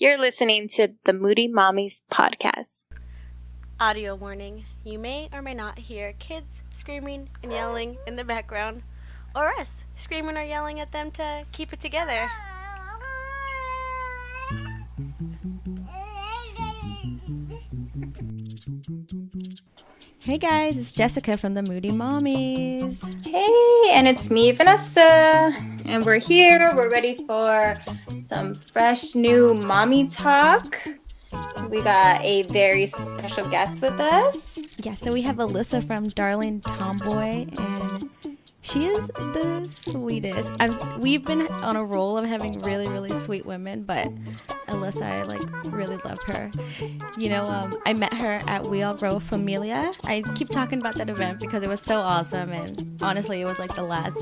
You're listening to the Moody Mommies podcast. Audio warning. You may or may not hear kids screaming and yelling in the background, or us screaming or yelling at them to keep it together. Hey guys, it's Jessica from the Moody Mommies. Hey, and it's me, Vanessa. And we're here. We're ready for some fresh new mommy talk. We got a very special guest with us. Yeah, so we have Alyssa from Darling Tomboy, and she is the sweetest. We've been on a roll of having really, really sweet women, but Alyssa, I really love her. I met her at We All Grow Familia. I keep talking about that event because it was so awesome, and honestly, it was like the last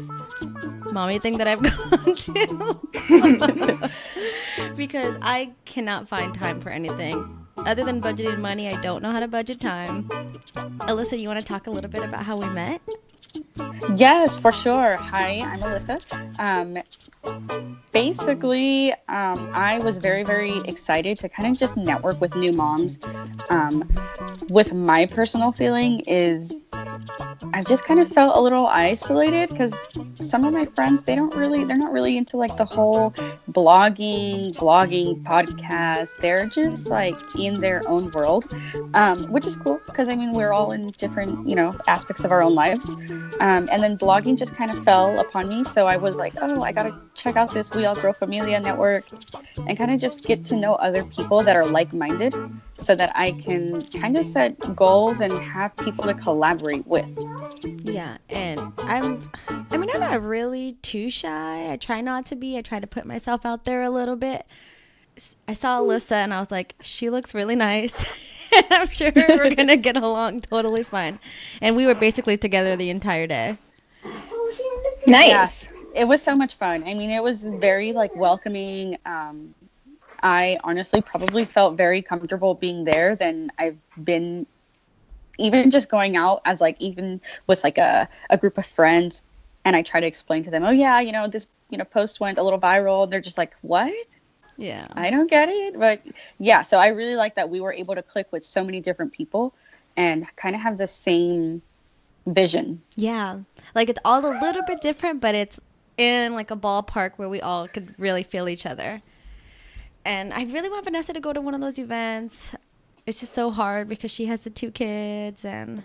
mommy thing that I've gone to. Because I cannot find time for anything. Other than budgeting money, I don't know how to budget time. Alyssa, you want to talk a little bit about how we met? Yes, for sure. Hi, I'm Alyssa. Basically, I was very, very excited to kind of just network with new moms. With my personal feeling is I've just kind of felt a little isolated because some of my friends, they're not really into like the whole blogging podcast. They're just like in their own world, which is cool because I mean, we're all in different, aspects of our own lives. And then blogging just kind of fell upon me. So I was like, oh, I got to check out this We All Grow Familia network and kind of just get to know other people that are like-minded so that I can kind of set goals and have people to collaborate with. Yeah, and I'm not really too shy. I try not to be. I try to put myself out there a little bit. I saw Alyssa and I was like, she looks really nice. And I'm sure we're going to get along totally fine. And we were basically together the entire day. Nice. Yeah, it was so much fun. I mean, it was very welcoming. I honestly probably felt very comfortable being there than I've been even just going out as even with a group of friends. And I try to explain to them, oh yeah, this, post went a little viral. And they're just like, what? Yeah. I don't get it. But yeah, so I really like that we were able to click with so many different people and kind of have the same vision. Yeah. It's all a little bit different, but it's in a ballpark where we all could really feel each other. And I really want Vanessa to go to one of those events. It's just so hard because she has the 2 kids and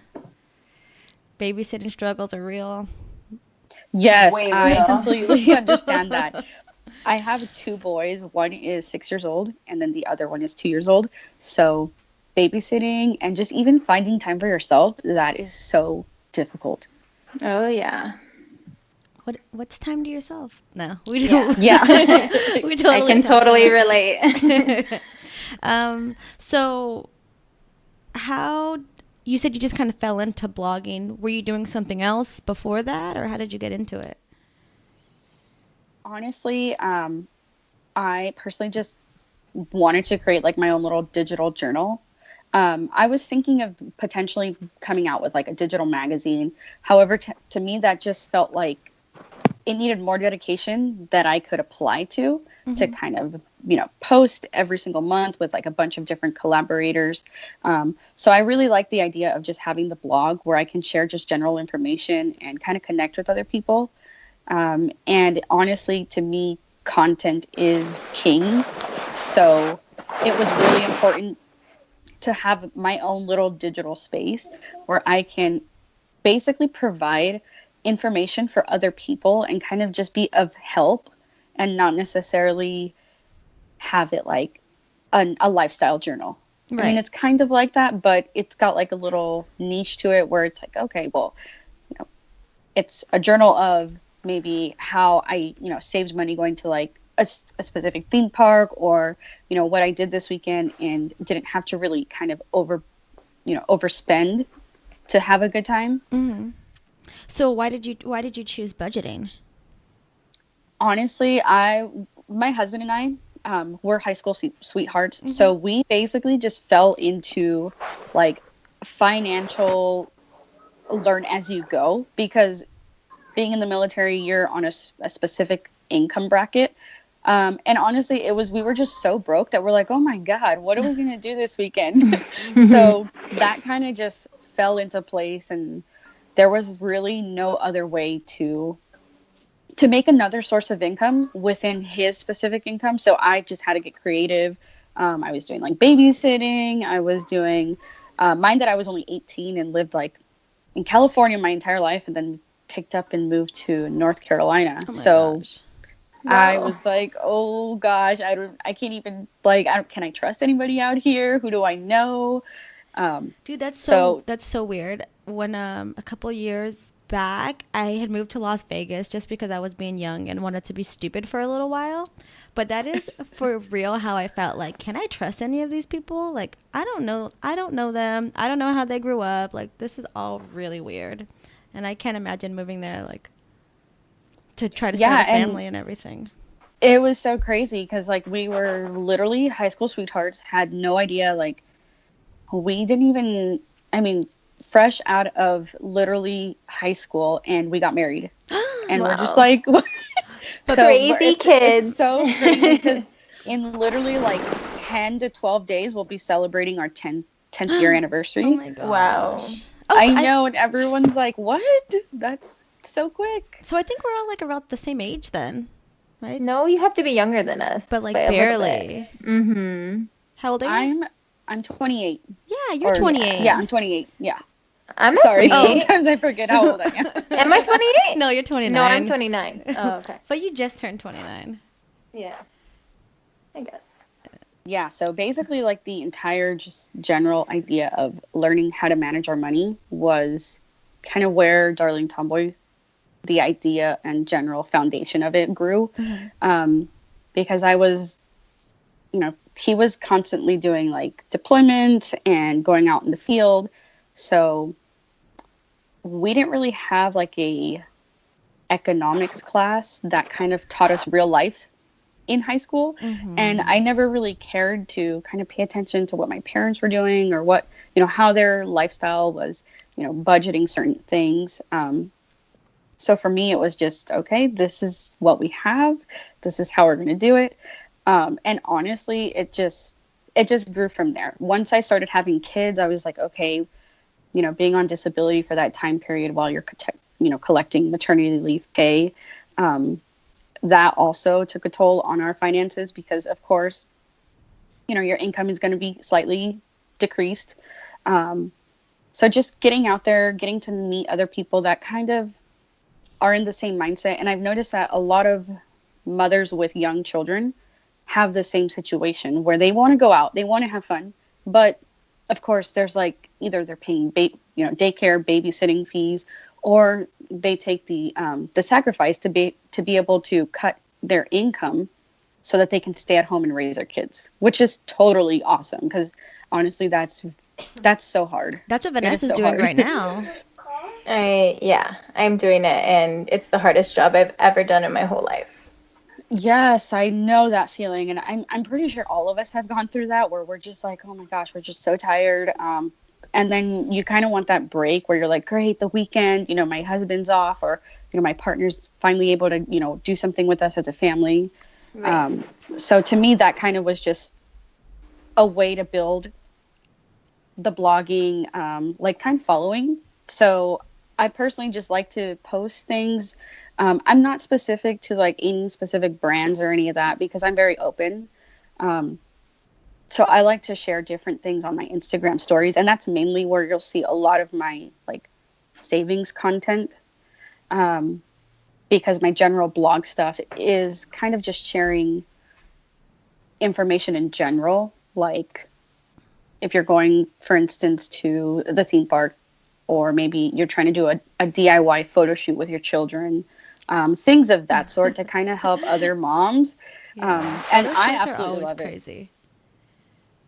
babysitting struggles are real. Yes, I completely understand that. I have 2 boys. One is 6 years old, and then the other one is 2 years old. So babysitting and just even finding time for yourself, that is so difficult. Oh, yeah. What's time to yourself? No, we don't. Yeah. We totally I can totally relate. So how, you said you just kind of fell into blogging. Were you doing something else before that, or how did you get into it? Honestly, I personally just wanted to create my own little digital journal. I was thinking of potentially coming out with a digital magazine. However, to me, that just felt like it needed more dedication that I could apply to kind of, post every single month with a bunch of different collaborators. So I really like the idea of just having the blog where I can share just general information and kind of connect with other people. And honestly, to me, content is king. So it was really important to have my own little digital space where I can basically provide information for other people and kind of just be of help and not necessarily have it like a lifestyle journal. Right. I mean, it's kind of like that, but it's got a little niche to it where it's okay, well, it's a journal of maybe how I, saved money going to a specific theme park, or, what I did this weekend and didn't have to really kind of overspend to have a good time. Mm-hmm. So why did you choose budgeting? Honestly, my husband and I, we're high school sweethearts. Mm-hmm. So we basically just fell into financial learn as you go, because being in the military, you're on a specific income bracket. And honestly, we were just so broke that we're like, oh my God, what are we going to do this weekend? So that kind of just fell into place. And there was really no other way to make another source of income within his specific income. So I just had to get creative. I was doing like babysitting. I was doing mind that I was only 18 and lived like in California my entire life, and then picked up and moved to North Carolina. Oh my So gosh. I Wow. was like, oh gosh, I can't even can I trust anybody out here? Who do I know? Dude, So that's so weird. When a couple years back, I had moved to Las Vegas just because I was being young and wanted to be stupid for a little while. But that is for real how I felt. Like, can I trust any of these people? Like, I don't know. I don't know them. I don't know how they grew up. Like, this is all really weird. And I can't imagine moving there, like, to try to start yeah, a family and everything. it was so crazy because like we were literally high school sweethearts, had no idea. Like we didn't even, I mean, fresh out of literally high school, and we got married, and we're just Wow. like, so Crazy it's kids. so crazy because in literally like 10 to 12 days, we'll be celebrating our 10th year anniversary. Oh my gosh. Wow. Oh, I know, and everyone's like, what? That's so quick. So I think we're all like around the same age then, right? No, you have to be younger than us. But like by a little barely. bit. Mm-hmm. How old are you? I'm 28. Yeah, you're Or 28. yeah, I'm 28. Yeah. I'm not Sorry, 28. sometimes I forget how old I am. Am I 28? No, you're 29. No, I'm 29. Oh, okay. But you just turned 29. Yeah. I guess. Yeah, so basically like the entire just general idea of learning how to manage our money was kind of where Darling Tomboy, the idea and general foundation of it grew. Because I was, he was constantly doing like deployment and going out in the field. So we didn't really have like a economics class that kind of taught us real life in high school. And I never really cared to kind of pay attention to what my parents were doing or what, how their lifestyle was, budgeting certain things. So for me, it was just, okay, this is what we have. This is how we're going to do it. And honestly, it just grew from there. Once I started having kids, I was like, okay, being on disability for that time period while you're, collecting maternity leave pay, that also took a toll on our finances because, of course, your income is going to be slightly decreased. So just getting out there, getting to meet other people that kind of are in the same mindset. And I've noticed that a lot of mothers with young children have the same situation where they want to go out, they want to have fun. But of course, there's like either they're paying daycare, babysitting fees, or they take the sacrifice to be able to cut their income so that they can stay at home and raise their kids, which is totally awesome because honestly, that's so hard. That's what Vanessa's doing right now. I'm doing it, and it's the hardest job I've ever done in my whole life. Yes, I know that feeling, and I'm pretty sure all of us have gone through that where we're just like, oh my gosh, we're just so tired. And then you kind of want that break where you're like, great, the weekend, my husband's off, or my partner's finally able to do something with us as a family. Right. So to me, that kind of was just a way to build the blogging like kind of following. So I personally just like to post things. I'm not specific to like any specific brands or any of that because I'm very open. So I like to share different things on my Instagram stories, and that's mainly where you'll see a lot of my like savings content. Because my general blog stuff is kind of just sharing information in general, like if you're going, for instance, to the theme park, or maybe you're trying to do a DIY photo shoot with your children, things of that sort to kind of help other moms. Yeah. And Photo I shoots are absolutely always love it. crazy.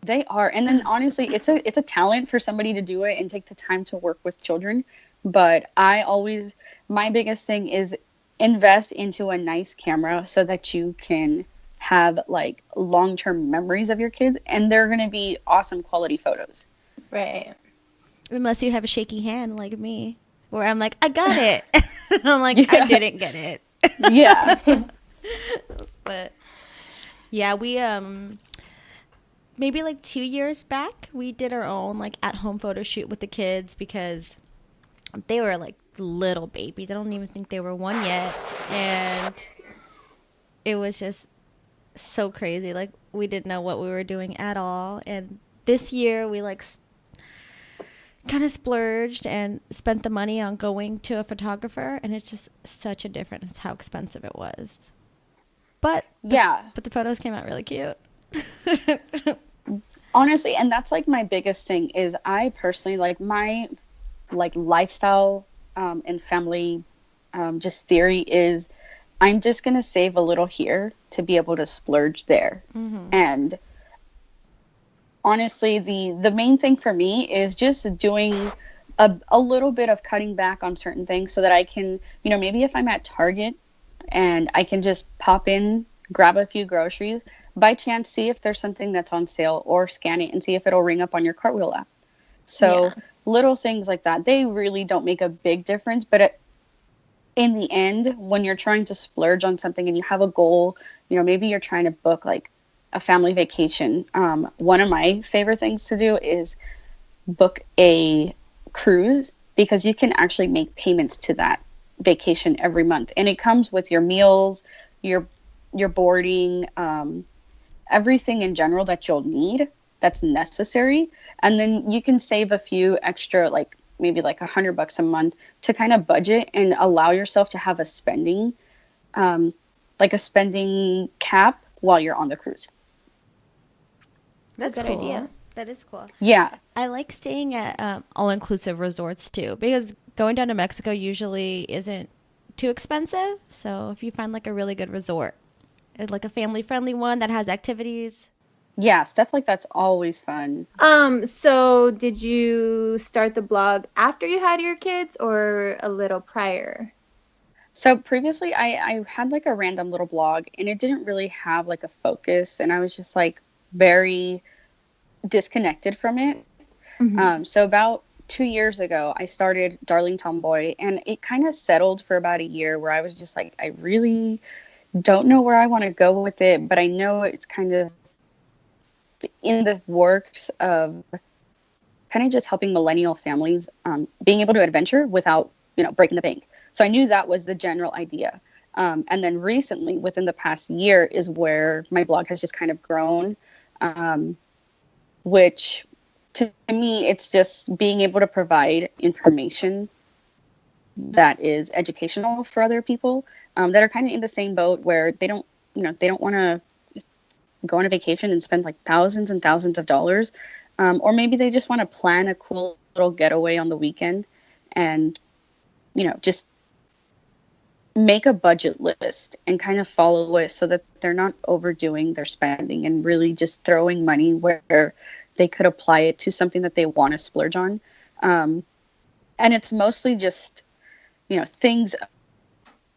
They are. And then honestly, it's a talent for somebody to do it and take the time to work with children. But my biggest thing is invest into a nice camera so that you can have like long-term memories of your kids, and they're going to be awesome quality photos. Right. Unless you have a shaky hand like me, where I'm like, I got it. I'm like, Yeah. I didn't get it. Yeah. But Yeah, we maybe like 2 years back, we did our own like at-home photo shoot with the kids because they were like little babies. I don't even think they were one yet, and it was just so crazy. Like we didn't know what we were doing at all. And this year we like kind of splurged and spent the money on going to a photographer, and it's just such a difference how expensive it was. But but the photos came out really cute. Honestly, and that's like my biggest thing is I personally like my like lifestyle and family just theory is I'm just going to save a little here to be able to splurge there. Mm-hmm. And honestly, the main thing for me is just doing a little bit of cutting back on certain things so that I can, you know, maybe if I'm at Target and I can just pop in, grab a few groceries, by chance see if there's something that's on sale or scan it and see if it'll ring up on your Cartwheel app. So little things like that, they really don't make a big difference, but in the end, when you're trying to splurge on something and you have a goal, you know, maybe you're trying to book like a family vacation. One of my favorite things to do is book a cruise because you can actually make payments to that vacation every month. And it comes with your meals, your boarding, everything in general that you'll need that's necessary. And then you can save a few extra, like maybe like $100 a month to kind of budget and allow yourself to have a spending, like a spending cap while you're on the cruise. That's a good idea. That is cool. Yeah. I like staying at all-inclusive resorts too because going down to Mexico usually isn't too expensive. So if you find like a really good resort, like a family-friendly one that has activities. Yeah, stuff like that's always fun. So did you start the blog after you had your kids or a little prior? So previously I had like a random little blog and it didn't really have like a focus and I was just like very disconnected from it. Mm-hmm. So about 2 years ago, I started Darling Tomboy and it kind of settled for about a year where I was just like, I really don't know where I want to go with it, but I know it's kind of in the works of kind of just helping millennial families being able to adventure without, you know, breaking the bank. So I knew that was the general idea. And then recently, within the past year, is where my blog has just kind of grown, which to me, it's just being able to provide information that is educational for other people that are kind of in the same boat where they don't want to go on a vacation and spend like thousands and thousands of dollars. Or maybe they just want to plan a cool little getaway on the weekend and, you know, just make a budget list and kind of follow it so that they're not overdoing their spending and really just throwing money where they could apply it to something that they want to splurge on. And it's mostly just, you know, things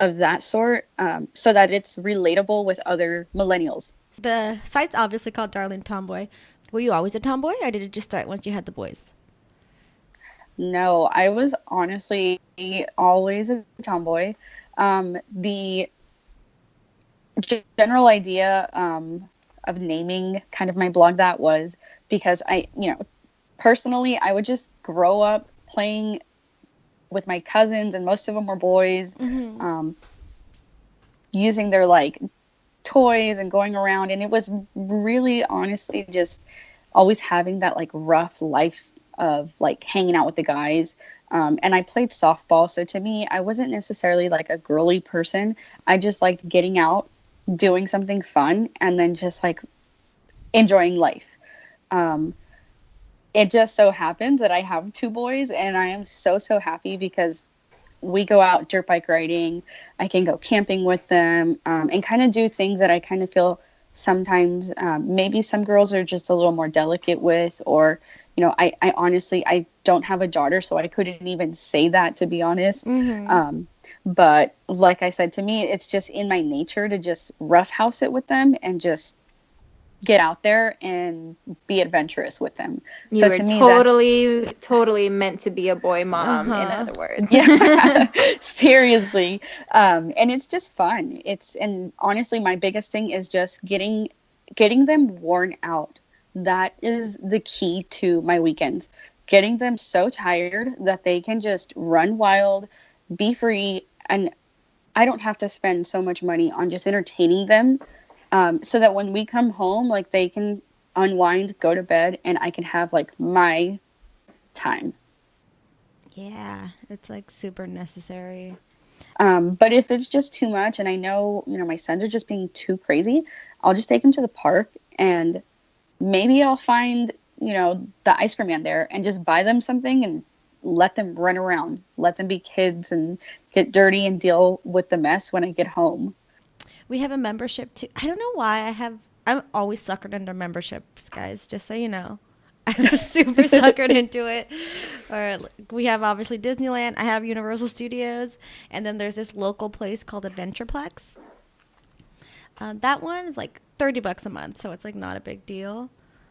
of that sort so that it's relatable with other millennials. The site's obviously called Darling Tomboy. Were you always a tomboy or did it just start once you had the boys? No, I was honestly always a tomboy. The general idea of naming kind of my blog that was because personally, I would just grow up playing with my cousins and most of them were boys, using their like toys and going around. And it was really honestly just always having that like rough life of like hanging out with the guys. And I played softball. So to me, I wasn't necessarily like a girly person. I just liked getting out, doing something fun, and then just like enjoying life. It just so happens that I have 2 boys and I am so happy because we go out dirt bike riding. I can go camping with them and kind of do things that I kind of feel sometimes maybe some girls are just a little more delicate with, or, you know, I honestly, I don't have a daughter, so I couldn't even say that, to be honest. But like I said, to me, it's just in my nature to just roughhouse it with them and just get out there and be adventurous with them. You so were to me, totally meant to be a boy mom, in other words. Yeah, seriously. And it's just fun. And honestly, my biggest thing is just getting getting them worn out. That is the key to my weekends. Getting them so tired that they can just run wild, be free, and I don't have to spend so much money on just entertaining them, so that when we come home, like they can unwind, go to bed, and I can have like my time. Yeah, it's like super necessary. But if it's just too much, and I know, my sons are just being too crazy, I'll just take them to the park, and maybe I'll find, the ice cream man there and just buy them something and let them run around, let them be kids and get dirty and deal with the mess when I get home. We have a membership too. I don't know why I'm always suckered into memberships, guys, just so you know. I'm super suckered into it. Or we have obviously Disneyland. I have Universal Studios. And then there's this local place called Adventureplex. That one is like $30 a month. So it's like not a big deal.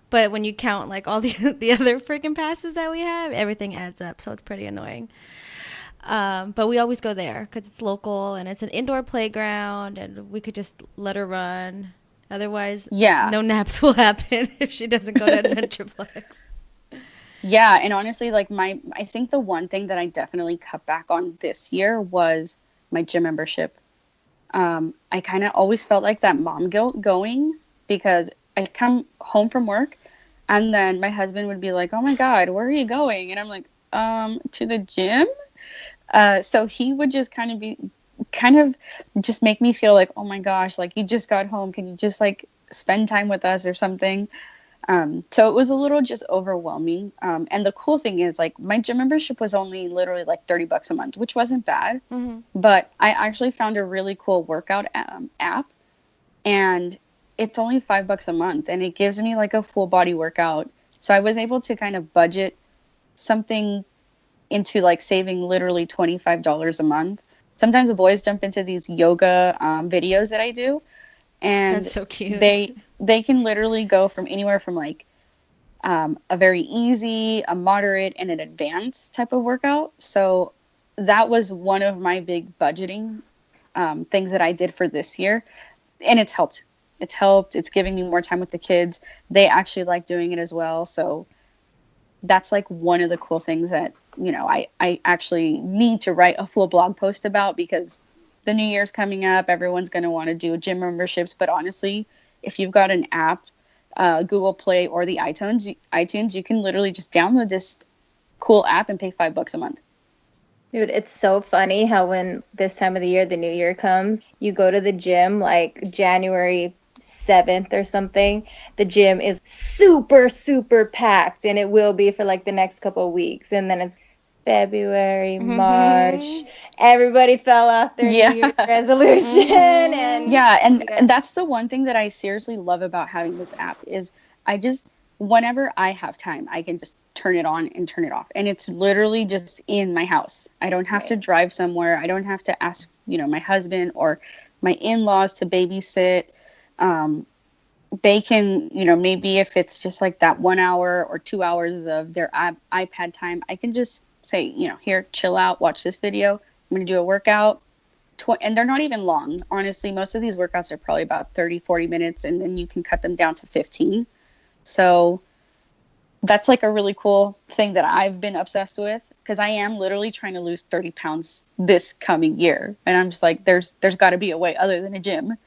But when you count like all the other freaking passes that we have, everything adds up. So it's pretty annoying. But we always go there because it's local and it's an indoor playground and we could just let her run. Otherwise, Yeah. no naps will happen if she doesn't go to Adventureplex. Yeah, and honestly, like I think the one thing that I definitely cut back on this year was my gym membership. I kind of always felt like that mom guilt going because I'd come home from work and then my husband would be like, "Oh my God, where are you going?" And I'm like, to the gym." So he would just kind of just make me feel like, "Oh my gosh, like you just got home. Can you just like spend time with us or something?" So it was a little just overwhelming. And the cool thing is like my gym membership was only literally like $30 a month, which wasn't bad. Mm-hmm. But I actually found a really cool workout app, and it's only $5 a month, and it gives me like a full body workout. So I was able to kind of budget something into like saving literally $25 a month. Sometimes the boys jump into these yoga videos that I do, and That's so cute. they can literally go from anywhere from like a very easy, a moderate, and an advanced type of workout. So that was one of my big budgeting things that I did for this year, and it's helped. It's helped. It's giving me more time with the kids. They actually like doing it as well. So that's like one of the cool things that, I actually need to write a full blog post about because the new year's coming up. Everyone's going to want to do gym memberships. But honestly, if you've got an app, Google Play or the iTunes, you can literally just download this cool app and pay $5 a month. Dude, it's so funny how when this time of the year, the new year comes, you go to the gym like January 7th or something, the gym is super, super packed, and it will be for like the next couple of weeks. And then it's February, March, everybody fell off their New Year's resolution. And that's the one thing that I seriously love about having this app is whenever I have time, I can just turn it on and turn it off. And it's literally just in my house. I don't have to drive somewhere. I don't have to ask, my husband or my in-laws to babysit. They can, maybe if it's just like that 1 hour or 2 hours of their iPad time, I can just say, here, chill out, watch this video. I'm going to do a workout. And they're not even long. Honestly, most of these workouts are probably about 30, 40 minutes, and then you can cut them down to 15. So that's like a really cool thing that I've been obsessed with because I am literally trying to lose 30 pounds this coming year. And I'm just like, there's got to be a way other than a gym.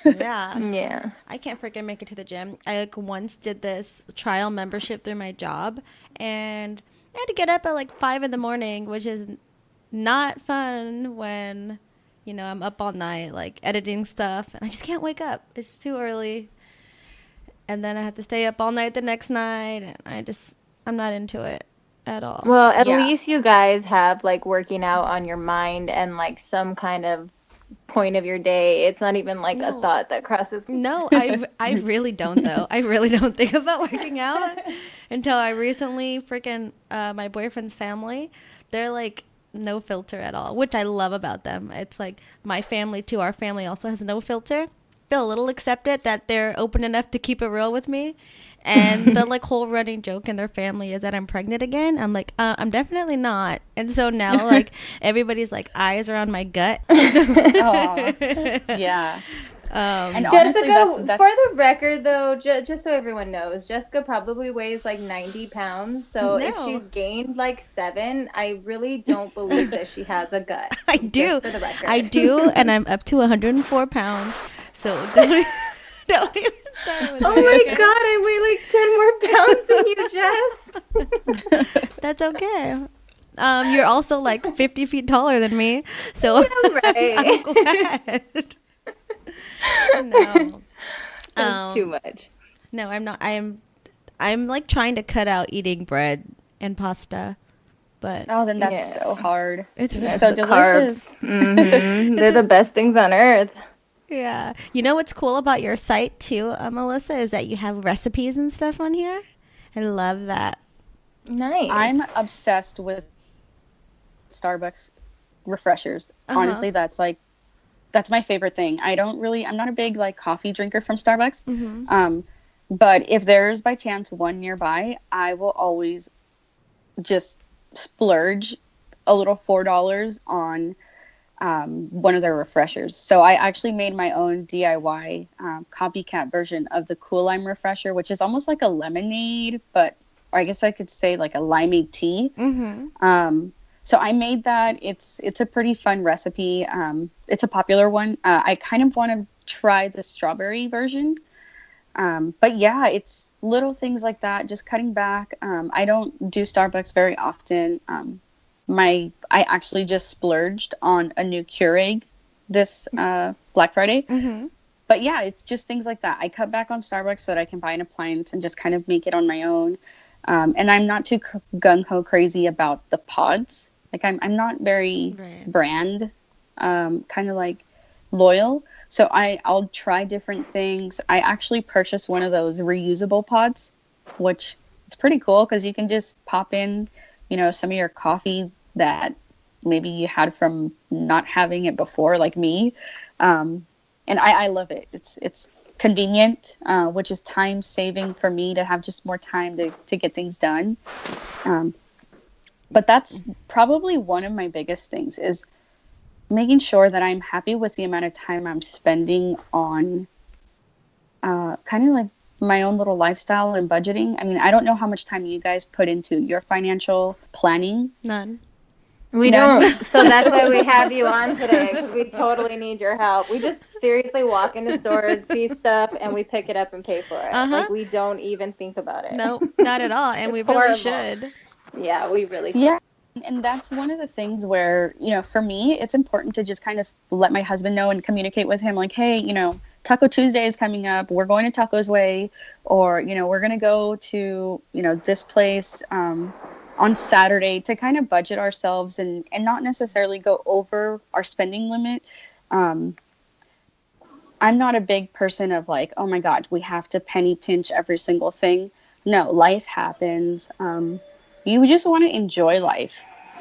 Yeah. Yeah. I can't freaking make it to the gym. I like once did this trial membership through my job, and I had to get up at like 5 in the morning, which is not fun when, I'm up all night, like editing stuff, and I just can't wake up. It's too early. And then I had to stay up all night the next night, and I'm not into it at all. Well, at least you guys have like working out on your mind and like some kind of point of your day. It's not even like a thought that crosses. No, I really don't though. I really don't think about working out until I recently freaking my boyfriend's family. They're like no filter at all, which I love about them. It's like my family too. Our family also has no filter. Feel a little accepted that they're open enough to keep it real with me. And the like whole running joke in their family is that I'm pregnant again. I'm like, I'm definitely not. And so now like everybody's like eyes are on my gut. Oh, yeah. And honestly, Jessica, that's for the record, though, just so everyone knows, Jessica probably weighs like 90 pounds. So if No. she's gained like 7, I really don't believe that she has a gut. I do. Just for the record. I do, and I'm up to 104 pounds. So don't, don't even start with Oh me, my okay? God, I weigh like 10 more pounds than you, Jess. That's okay. You're also like 50 feet taller than me, so Yeah, I'm right. glad. No. That's too much. No, I'm not. I'm like trying to cut out eating bread and pasta, but oh, then that's Yeah. so hard. it's It's so The delicious. carbs. They're the best things on earth. yeah. You know what's cool about your site too, Melissa, is that you have recipes and stuff on here. I love that. Nice. I'm obsessed with Starbucks refreshers. Uh-huh. Honestly, that's my favorite thing. I'm not a big like coffee drinker from Starbucks. Mm-hmm. But if there's by chance one nearby, I will always just splurge a little $4 on one of their refreshers. So I actually made my own DIY copycat version of the Cool Lime refresher, which is almost like a lemonade, but or I guess I could say like a limeade tea. Mm-hmm. So I made that. It's a pretty fun recipe. It's a popular one. I kind of want to try the strawberry version. But yeah, it's little things like that, just cutting back. I don't do Starbucks very often. I actually just splurged on a new Keurig this Black Friday. Mm-hmm. But yeah, it's just things like that. I cut back on Starbucks so that I can buy an appliance and just kind of make it on my own. And I'm not too gung-ho crazy about the pods. Like I'm not very brand kind of like loyal. So I'll try different things. I actually purchased one of those reusable pods, which it's pretty cool because you can just pop in, some of your coffee that maybe you had from not having it before, like me. And I love it. It's convenient, which is time saving for me to have just more time to get things done. But that's probably one of my biggest things is making sure that I'm happy with the amount of time I'm spending on kind of like my own little lifestyle and budgeting. I mean, I don't know how much time you guys put into your financial planning. None. We don't. So that's why we have you on today, because we totally need your help. We just seriously walk into stores, see stuff, and we pick it up and pay for it. Uh-huh. Like, we don't even think about it. No, not at all. And we really horrible. should. Yeah, we really should. Yeah. And that's one of the things where, for me, it's important to just kind of let my husband know and communicate with him like, hey, Taco Tuesday is coming up. We're going to Tacos Way, or, we're going to go to, this place on Saturday to kind of budget ourselves and not necessarily go over our spending limit. I'm not a big person of like, oh my God, we have to penny pinch every single thing. No, life happens. You just want to enjoy life.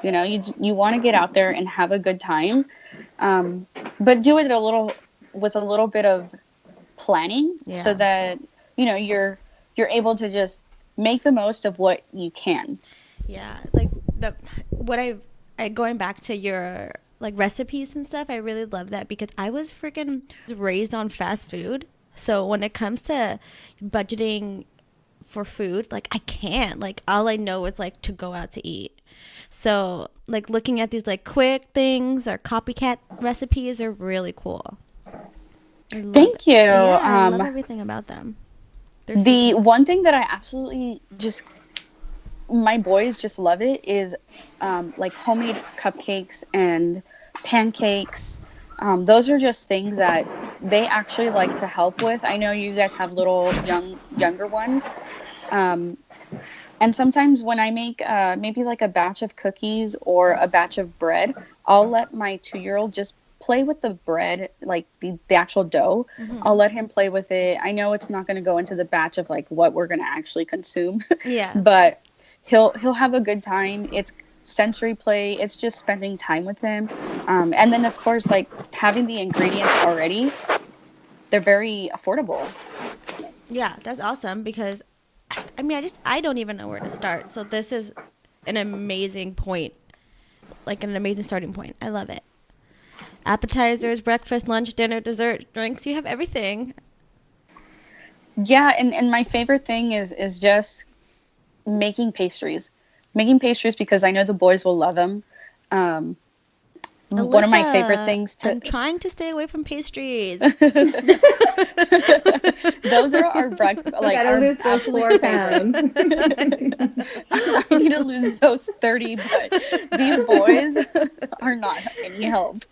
You want to get out there and have a good time, but do it with a little bit of planning, so that you're able to just make the most of what you can. Yeah, like I going back to your like recipes and stuff, I really love that because I was freaking raised on fast food. So when it comes to budgeting for food, like I can't, like all I know is like to go out to eat. So like looking at these like quick things or copycat recipes are really cool. Thank you. Yeah, I love everything about them. The one thing that I absolutely just, my boys just love it is like homemade cupcakes and pancakes. Those are just things that they actually like to help with. I know you guys have little younger ones. And sometimes when I make maybe like a batch of cookies or a batch of bread, I'll let my 2-year-old just play with the bread, like the actual dough. Mm-hmm. I'll let him play with it. I know it's not going to go into the batch of like what we're going to actually consume. Yeah. But he'll have a good time. It's sensory play. It's just spending time with him. And then of course, like having the ingredients already, they're very affordable. Yeah, that's awesome because I mean, I don't even know where to start. So this is an amazing point, like an amazing starting point. I love it. appetizers, breakfast, lunch, dinner, dessert, drinks. You have everything. Yeah, and my favorite thing is just making pastries. Making pastries because I know the boys will love them. Um, one of my favorite Alyssa, things to I'm trying to stay away from pastries. those are our breakfast, like Gotta our lose those absolute 4 favorite. pounds. I need to lose those 30, but these boys are not any help.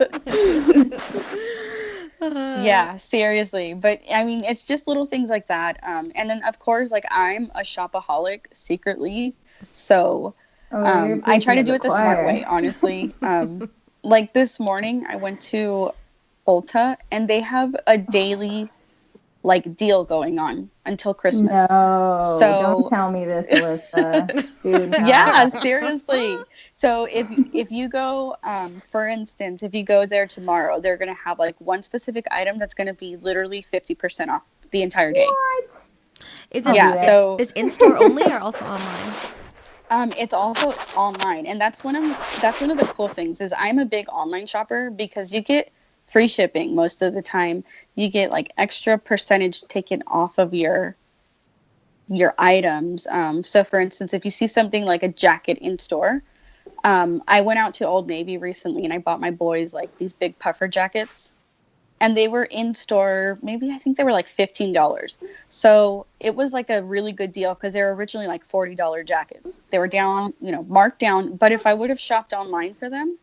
Yeah, seriously. But I mean, it's just little things like that. And then of course, like I'm a shopaholic secretly. So Oh, you're I try preaching to to do the it the smart choir. way, honestly. Like this morning I went to Ulta and they have a daily like deal going on until Christmas. No, don't So tell me this, Alyssa. Do yeah, not. seriously. So if you go, for instance, if you go there tomorrow, they're gonna have like one specific item that's gonna be literally 50% off the entire day. What? Is I'll it be Yeah, there. so is in store only or also online? it's also online, and that's one of the cool things is I'm a big online shopper because you get free shipping most of the time. You get like extra percentage taken off of your items. So for instance, if you see something like a jacket in store, I went out to Old Navy recently and I bought my boys like these big puffer jackets. And they were in store, maybe I think they were like $15. So it was like a really good deal because they were originally like $40 jackets. They were down, marked down. But if I would have shopped online for them,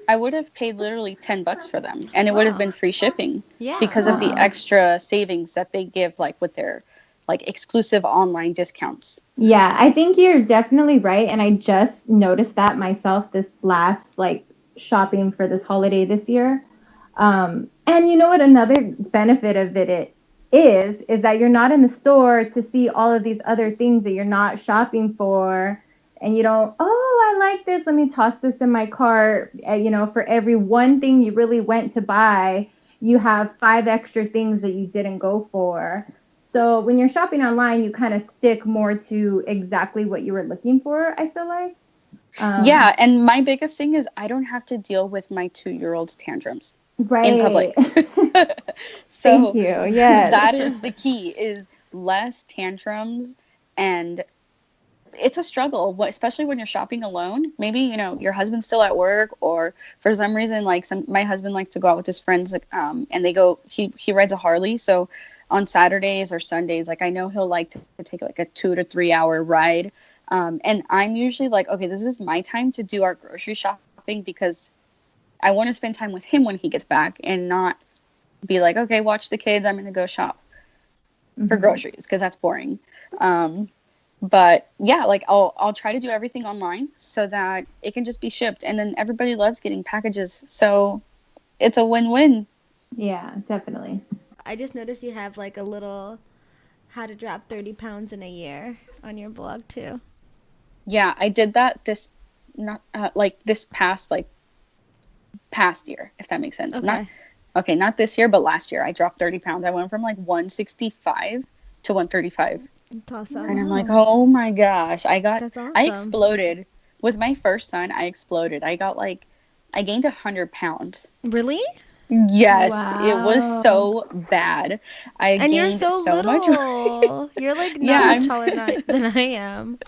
I would have paid literally $10 for them and it would have Wow. been free shipping Yeah. because of the Wow. extra savings that they give like with their like exclusive online discounts. Yeah, I think you're definitely right. And I just noticed that myself this last like shopping for this holiday this year. And you know what? Another benefit of it is that you're not in the store to see all of these other things that you're not shopping for. And you don't, oh, I like this. Let me toss this in my cart. For every one thing you really went to buy, you have 5 extra things that you didn't go for. So when you're shopping online, you kind of stick more to exactly what you were looking for, I feel like. Yeah, and my biggest thing is I don't have to deal with my 2-year-old's tantrums in Right. public. Thank So you. Yes. that is the key is less tantrums and it's a struggle, especially when you're shopping alone. Maybe, your husband's still at work or for some reason like my husband likes to go out with his friends and they go he rides a Harley, so on Saturdays or Sundays like I know he'll like to take like a 2 to 3 hour ride. And I'm usually like, okay, this is my time to do our grocery shopping because I want to spend time with him when he gets back and not be like, okay, watch the kids. I'm going to go shop for groceries because that's boring. But yeah, like I'll try to do everything online so that it can just be shipped. And then everybody loves getting packages. So it's a win-win. Yeah, definitely. I just noticed you have like a little how to drop 30 pounds in a year on your blog too. Yeah, I did that this past year, if that makes sense. Not this year, but last year I dropped 30 pounds. I went from like 165 to 135. That's awesome. And I'm like, oh my gosh, That's awesome. I exploded. With my first son, I exploded. I gained 100 pounds. Really? Yes, it Wow. was so bad. I And you're gained so much. little. You're like not Yeah, much taller than I am.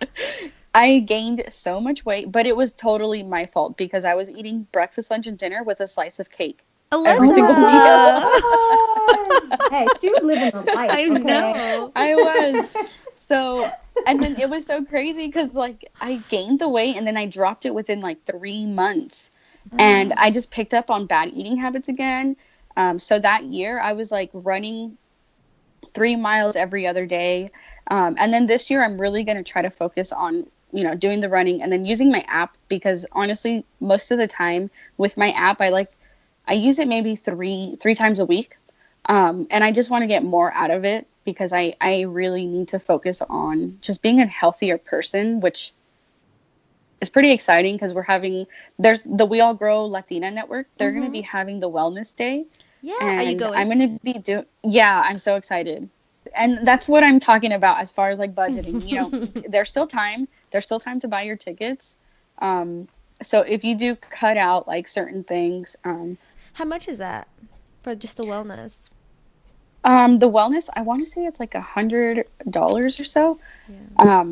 I gained so much weight, but it was totally my fault because I was eating breakfast, lunch, and dinner with a slice of cake every single meal. Alyssa! Hey, she was living the life. I Okay? know. I was. So, and then it was so crazy because like I gained the weight and then I dropped it within like 3 months. And I just picked up on bad eating habits again. So that year I was like running 3 miles every other day. And then this year I'm really going to try to focus on, doing the running and then using my app because honestly, most of the time with my app, I use it maybe three times a week. And I just want to get more out of it because I really need to focus on just being a healthier person, which is pretty exciting because there's the We All Grow Latina Network. They're going to be having the Wellness Day. Yeah, And are you going? I'm going to be yeah, I'm so excited. And that's what I'm talking about as far as like budgeting. There's still time. There's still time to buy your tickets. So if you do cut out like certain things, How much is that for just the wellness? The wellness, I want to say it's like $100 or so. Yeah.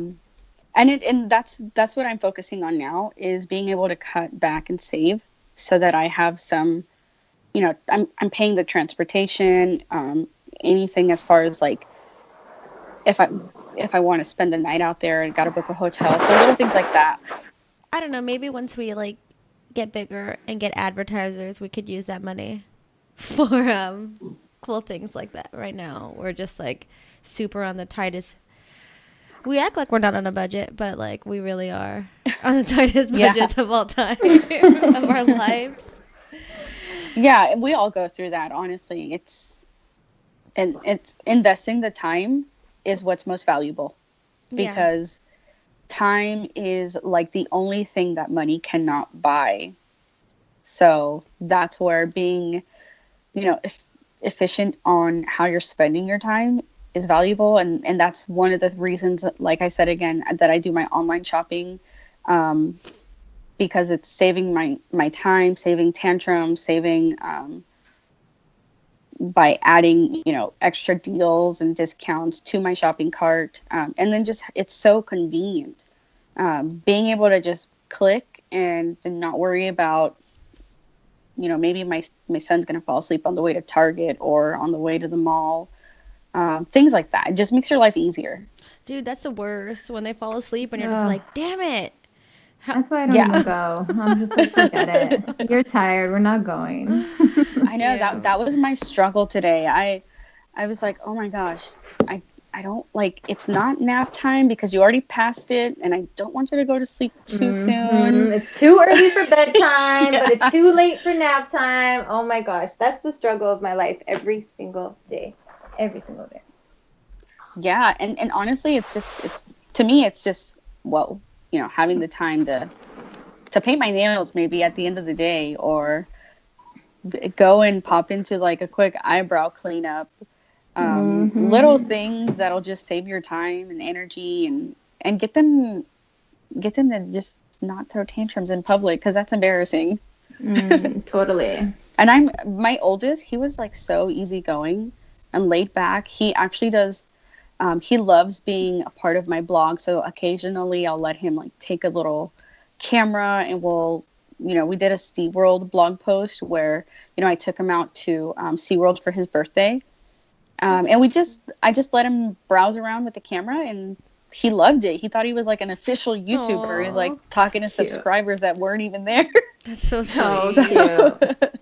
And that's what I'm focusing on now is being able to cut back and save so that I have some, I'm paying the transportation, anything as far as like if I want to spend the night out there, I got to book a hotel, so little things like that. I don't know. Maybe once we like get bigger and get advertisers, we could use that money for cool things like that. Right now, we're just like super on the tightest. We act like we're not on a budget, but like we really are on the tightest Yeah. budgets of all time of our lives. Yeah, we all go through that, honestly. It's investing the time is what's most valuable Yeah. because time is like the only thing that money cannot buy. So that's where being, efficient on how you're spending your time is valuable. And that's one of the reasons, like I said again, that I do my online shopping, because it's saving my time, saving tantrums, saving, by adding, extra deals and discounts to my shopping cart. And then just, it's so convenient. Being able to just click and not worry about, maybe my son's going to fall asleep on the way to Target or on the way to the mall. Things like that. It just makes your life easier. Dude, that's the worst when they fall asleep and you're Yeah. just like, damn it. That's why I don't Yeah. even go. I'm just like, forget it. You're tired. We're not going. I know Yeah. that was my struggle today. I was like, oh my gosh, I don't like, it's not nap time because you already passed it and I don't want you to go to sleep too soon. It's too early for bedtime, Yeah. but it's too late for nap time. Oh my gosh. That's the struggle of my life every single day. Every single day. Yeah. And honestly, it's to me, it's just, well, having the time to paint my nails maybe at the end of the day or go and pop into like a quick eyebrow cleanup. Little things that'll just save your time and energy and get them to just not throw tantrums in public because that's embarrassing. Totally. And my oldest, he was like so easygoing and laid back. He actually does, he loves being a part of my blog. So occasionally I'll let him like take a little camera and we did a SeaWorld blog post where, I took him out to SeaWorld for his birthday. And I just let him browse around with the camera and he loved it. He thought he was like an official YouTuber. He's like talking to Cute. subscribers that weren't even there. That's so sweet. So cute.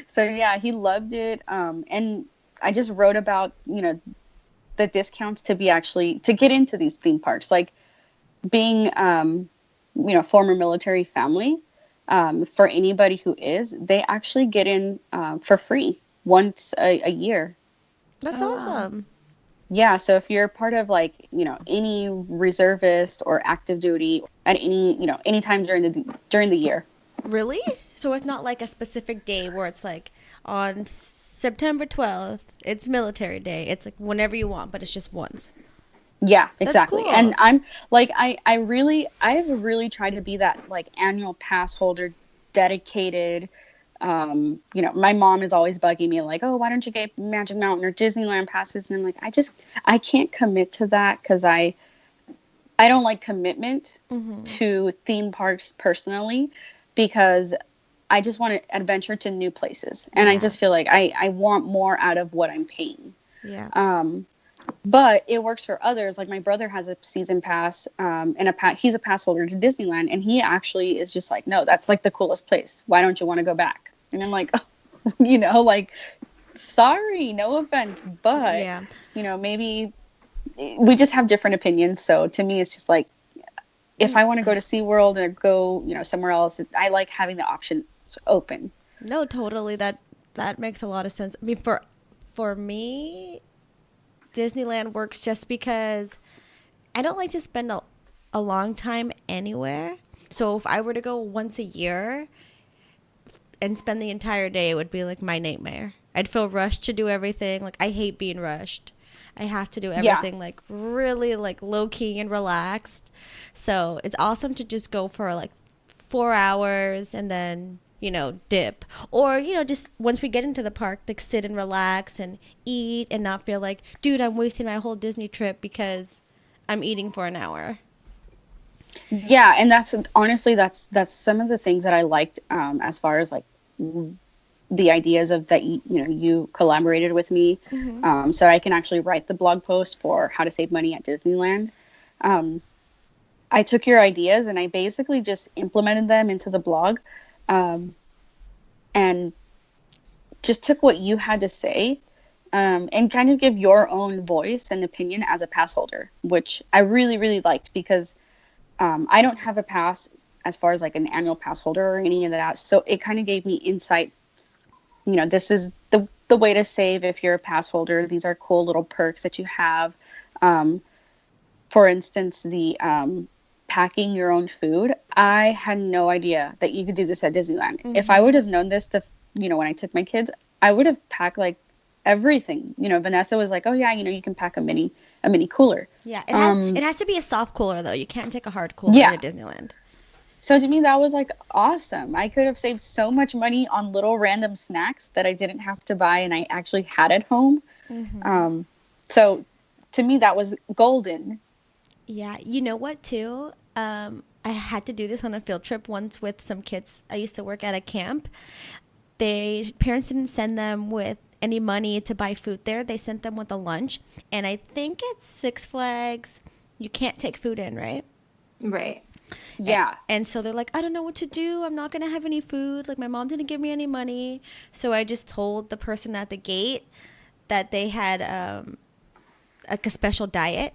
So yeah, he loved it. And I just wrote about, the discounts to get into these theme parks, like being, former military family. For anybody who is, they actually get in for free once a year. That's Oh, wow. awesome. Yeah, so if you're part of like, any reservist or active duty at any time during the year. Really? So it's not like a specific day where it's like on September 12th, it's military day. It's like whenever you want, but it's just once. Yeah, That's exactly. cool. And I'm like I've really tried to be that like annual pass holder, dedicated. My mom is always bugging me like, oh, why don't you get Magic Mountain or Disneyland passes? And I'm like, I can't commit to that because I don't like commitment to theme parks personally because I just want to adventure to new places. And I Yeah. just feel like I want more out of what I'm paying. Yeah. But it works for others. Like my brother has a season pass, and he's a pass holder to Disneyland, and he actually is just like, no, that's like the coolest place. Why don't you want to go back? And I'm like, like, sorry, no offense, but Yeah. maybe we just have different opinions. So to me, it's just like, if I want to go to SeaWorld and go, somewhere else, I like having the option open. No, totally. That makes a lot of sense. I mean, for me, Disneyland works just because I don't like to spend a long time anywhere. So if I were to go once a year and spend the entire day, it would be like my nightmare. I'd feel rushed to do everything. Like I hate being rushed. I have to do everything like really like low key and relaxed. So it's awesome to just go for like 4 hours and then dip. Or, just once we get into the park, like sit and relax and eat and not feel like, dude, I'm wasting my whole Disney trip because I'm eating for an hour. Yeah, and that's honestly that's some of the things that I liked, as far as like the ideas of that you collaborated with me, so I can actually write the blog post for how to save money at Disneyland. I took your ideas and I basically just implemented them into the blog, and just took what you had to say, and kind of give your own voice and opinion as a pass holder, which I really, really liked because I don't have a pass as far as like an annual pass holder or any of that. So it kind of gave me insight. This is the way to save if you're a pass holder. These are cool little perks that you have. For instance, the packing your own food. I had no idea that you could do this at Disneyland. If I would have known this, when I took my kids, I would have packed like everything. Vanessa was like, "Oh yeah, you can pack a mini cooler." Yeah, it has to be a soft cooler though. You can't take a hard cooler to Disneyland. So to me, that was like awesome. I could have saved so much money on little random snacks that I didn't have to buy, and I actually had at home. So to me, that was golden. Yeah, you know what too? I had to do this on a field trip once with some kids. I used to work at a camp. Parents didn't send them with any money to buy food there. They sent them with a lunch. And I think it's Six Flags. You can't take food in, right? Right. Yeah. And so they're like, I don't know what to do. I'm not going to have any food. Like, my mom didn't give me any money. So I just told the person at the gate that they had like a special diet.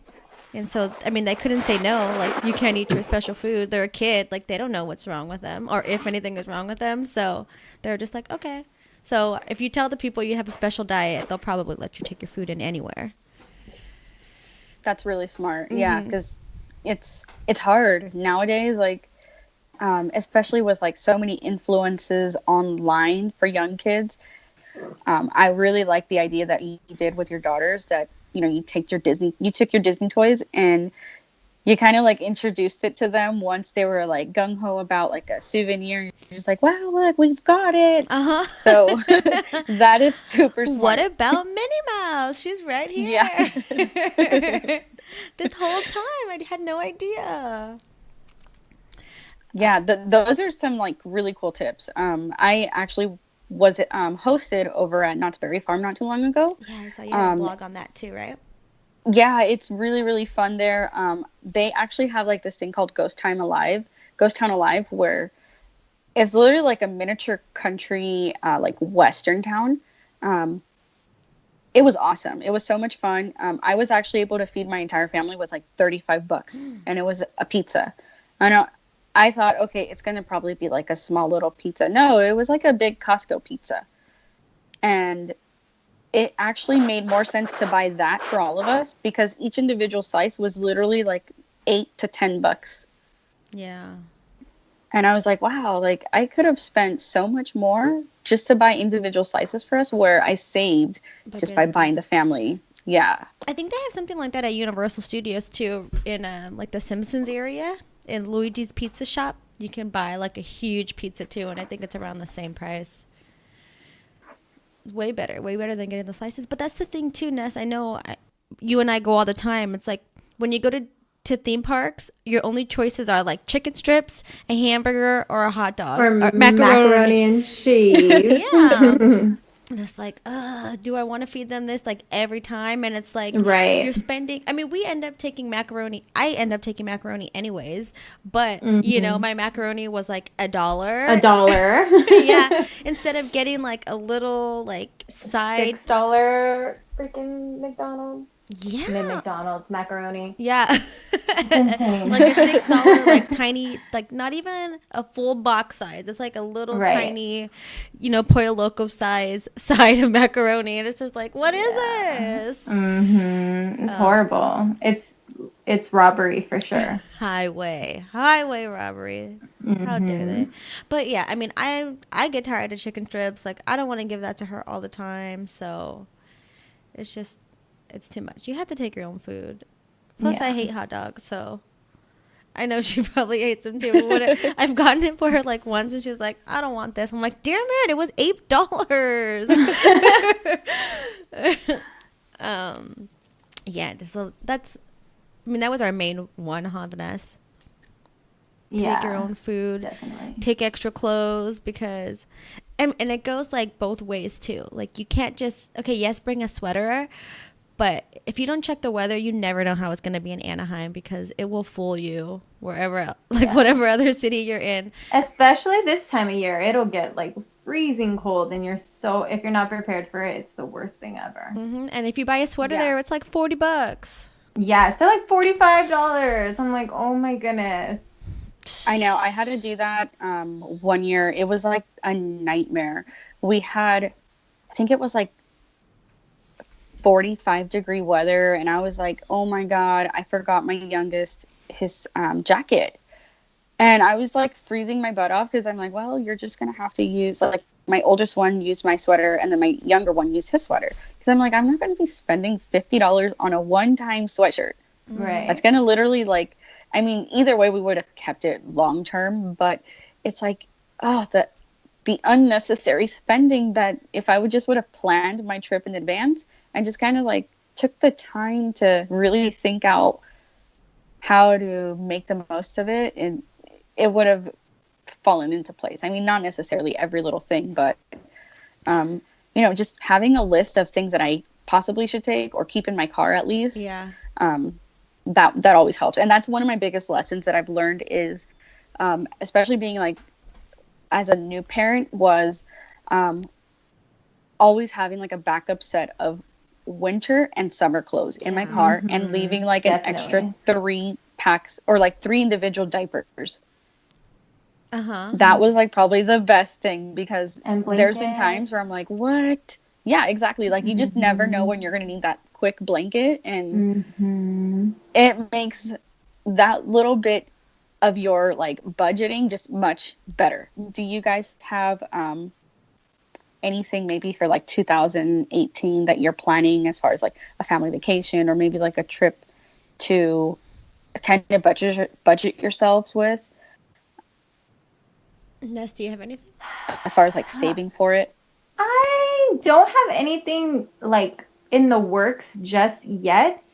And so, I mean, they couldn't say no. Like, you can't eat your special food. They're a kid. Like, they don't know what's wrong with them or if anything is wrong with them. So they're just like, okay. So if you tell the people you have a special diet, they'll probably let you take your food in anywhere. That's really smart. Yeah, because it's hard nowadays, like, especially with like so many influences online for young kids. I really like the idea that you did with your daughters, that you took your Disney toys and you kind of like introduced it to them once they were like gung-ho about like a souvenir. You're just like, wow, look, we've got it. So that is super smart. What about Minnie Mouse? She's right here. Yeah. This whole time I had no idea. Yeah, those are some like really cool tips. I actually was hosted over at Knott's Berry Farm not too long ago. Yeah, I saw you had a blog on that too, right? Yeah, it's really, really fun there. They actually have like this thing called Ghost Town Alive, where it's literally like a miniature country, like Western town. It was awesome. It was so much fun. I was actually able to feed my entire family with like $35, and it was a pizza. I thought, okay, it's going to probably be like a small little pizza. No, it was like a big Costco pizza. And it actually made more sense to buy that for all of us because each individual slice was literally like $8 to $10. Yeah. And I was like, wow, like I could have spent so much more just to buy individual slices for us, where I saved just by buying the family. Yeah. I think they have something like that at Universal Studios too, in like the Simpsons area. In Luigi's Pizza Shop, you can buy like a huge pizza too, and I think it's around the same price. Way better than getting the slices. But that's the thing too, Ness. I know you and I go all the time. It's like when you go to theme parks, your only choices are like chicken strips, a hamburger, or a hot dog. Or macaroni and cheese. Yeah. And it's like, do I want to feed them this like every time? And it's like, you're spending. I mean, we end up taking macaroni. I end up taking macaroni anyways. But, my macaroni was like $1. $1. Yeah. Instead of getting like a little like side. $6 freaking McDonald's. Yeah. McDonald's macaroni. Yeah. Insane. Like a $6 like tiny, like not even a full box size. It's like a little tiny, Pollo Loco size side of macaroni, and it's just like, what is this? It's horrible. It's robbery for sure. Highway robbery. How dare they? But yeah, I mean, I get tired of chicken strips. Like, I don't want to give that to her all the time, so it's too much. You have to take your own food. Plus, I hate hot dogs, so I know she probably hates them too. But I've gotten it for her like once, and she's like, "I don't want this." I'm like, "Damn it! It was $8." Yeah. So that's. I mean, that was our main one, huh, Vanessa? Yeah, Take your own food. definitely. Take extra clothes because, and it goes like both ways too. Like you can't just yes, bring a sweater, but if you don't check the weather, you never know how it's going to be in Anaheim because it will fool you wherever, whatever other city you're in. Especially this time of year, it'll get like freezing cold, and if you're not prepared for it, it's the worst thing ever. Mm-hmm. And if you buy a sweater Yeah. there, it's like $40. Yeah, it's like $45. I'm like, oh my goodness. I know. I had to do that 1 year. It was like a nightmare. We had, I think it was like 45-degree weather, and I was like, oh my God, I forgot my youngest, his jacket. And I was like freezing my butt off because I'm like, well, you're just going to have to use, like, my oldest one used my sweater, and then my younger one used his sweater. Because I'm like, I'm not going to be spending $50 on a one-time sweatshirt. Right. That's going to literally, like, I mean, either way, we would have kept it long term, but it's like, oh, the unnecessary spending that if I would have planned my trip in advance and just kind of like took the time to really think out how to make the most of it, and it would have fallen into place. I mean, not necessarily every little thing, but just having a list of things that I possibly should take or keep in my car at least. Yeah. That always helps. And that's one of my biggest lessons that I've learned is, especially being like, as a new parent, was always having like a backup set of winter and summer clothes in my car, and leaving like an extra 3 packs or like 3 individual diapers. That was like probably the best thing, because there's been times where I'm like, what? Yeah, exactly. Like you just never know when you're going to need that quick blanket, and it makes that little bit of your like budgeting just much better. Do you guys have anything maybe for like 2018 that you're planning as far as like a family vacation, or maybe like a trip to kind of budget yourselves with? Ness, do you have anything? As far as like saving for it? I don't have anything like in the works just yet,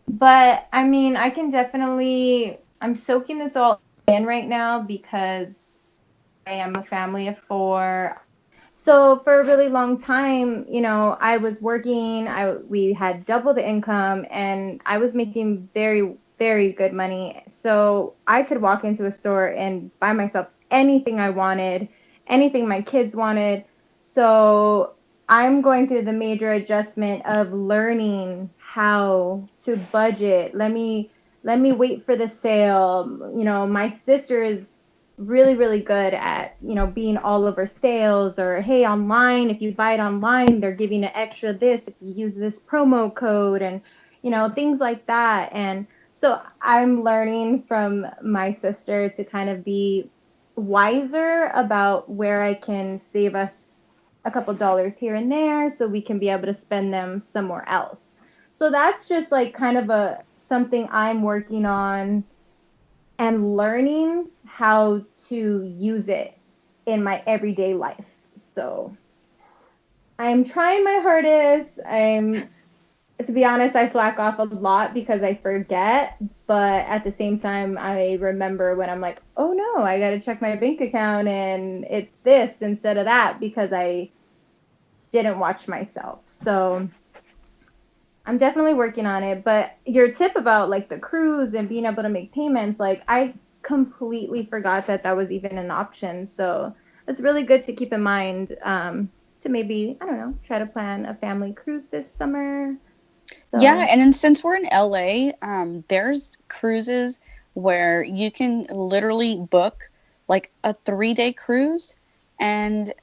but I mean, I can definitely, I'm soaking this all in right now because I am a family of 4. So for a really long time, I was working, we had double the income, and I was making very, very good money. So I could walk into a store and buy myself anything I wanted, anything my kids wanted. So I'm going through the major adjustment of learning how to budget. Let me wait for the sale. My sister is really, really good at, being all over sales, or, hey, online, if you buy it online, they're giving an extra this if you use this promo code, and, things like that. And so I'm learning from my sister to kind of be wiser about where I can save us a couple dollars here and there so we can be able to spend them somewhere else. So that's just like kind of something I'm working on and learning how to use it in my everyday life. So I'm trying my hardest. To be honest, I slack off a lot because I forget, but at the same time, I remember when I'm like, oh no, I got to check my bank account and it's this instead of that because I didn't watch myself. So I'm definitely working on it. But your tip about like the cruise and being able to make payments, like I completely forgot that was even an option. So it's really good to keep in mind to maybe, I don't know, try to plan a family cruise this summer. So. Yeah, and then since we're in LA, there's cruises where you can literally book like a 3-day cruise, and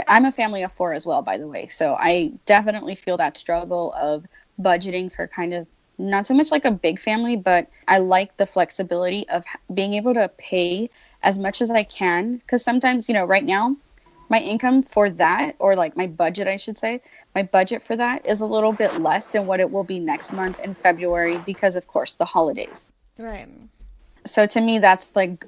I'm a family of 4 as well, by the way. So I definitely feel that struggle of budgeting for kind of not so much like a big family, but I like the flexibility of being able to pay as much as I can. Because sometimes, right now, my income for that, or like my budget, I should say, my budget for that is a little bit less than what it will be next month in February because, of course, the holidays. Right. So to me, that's like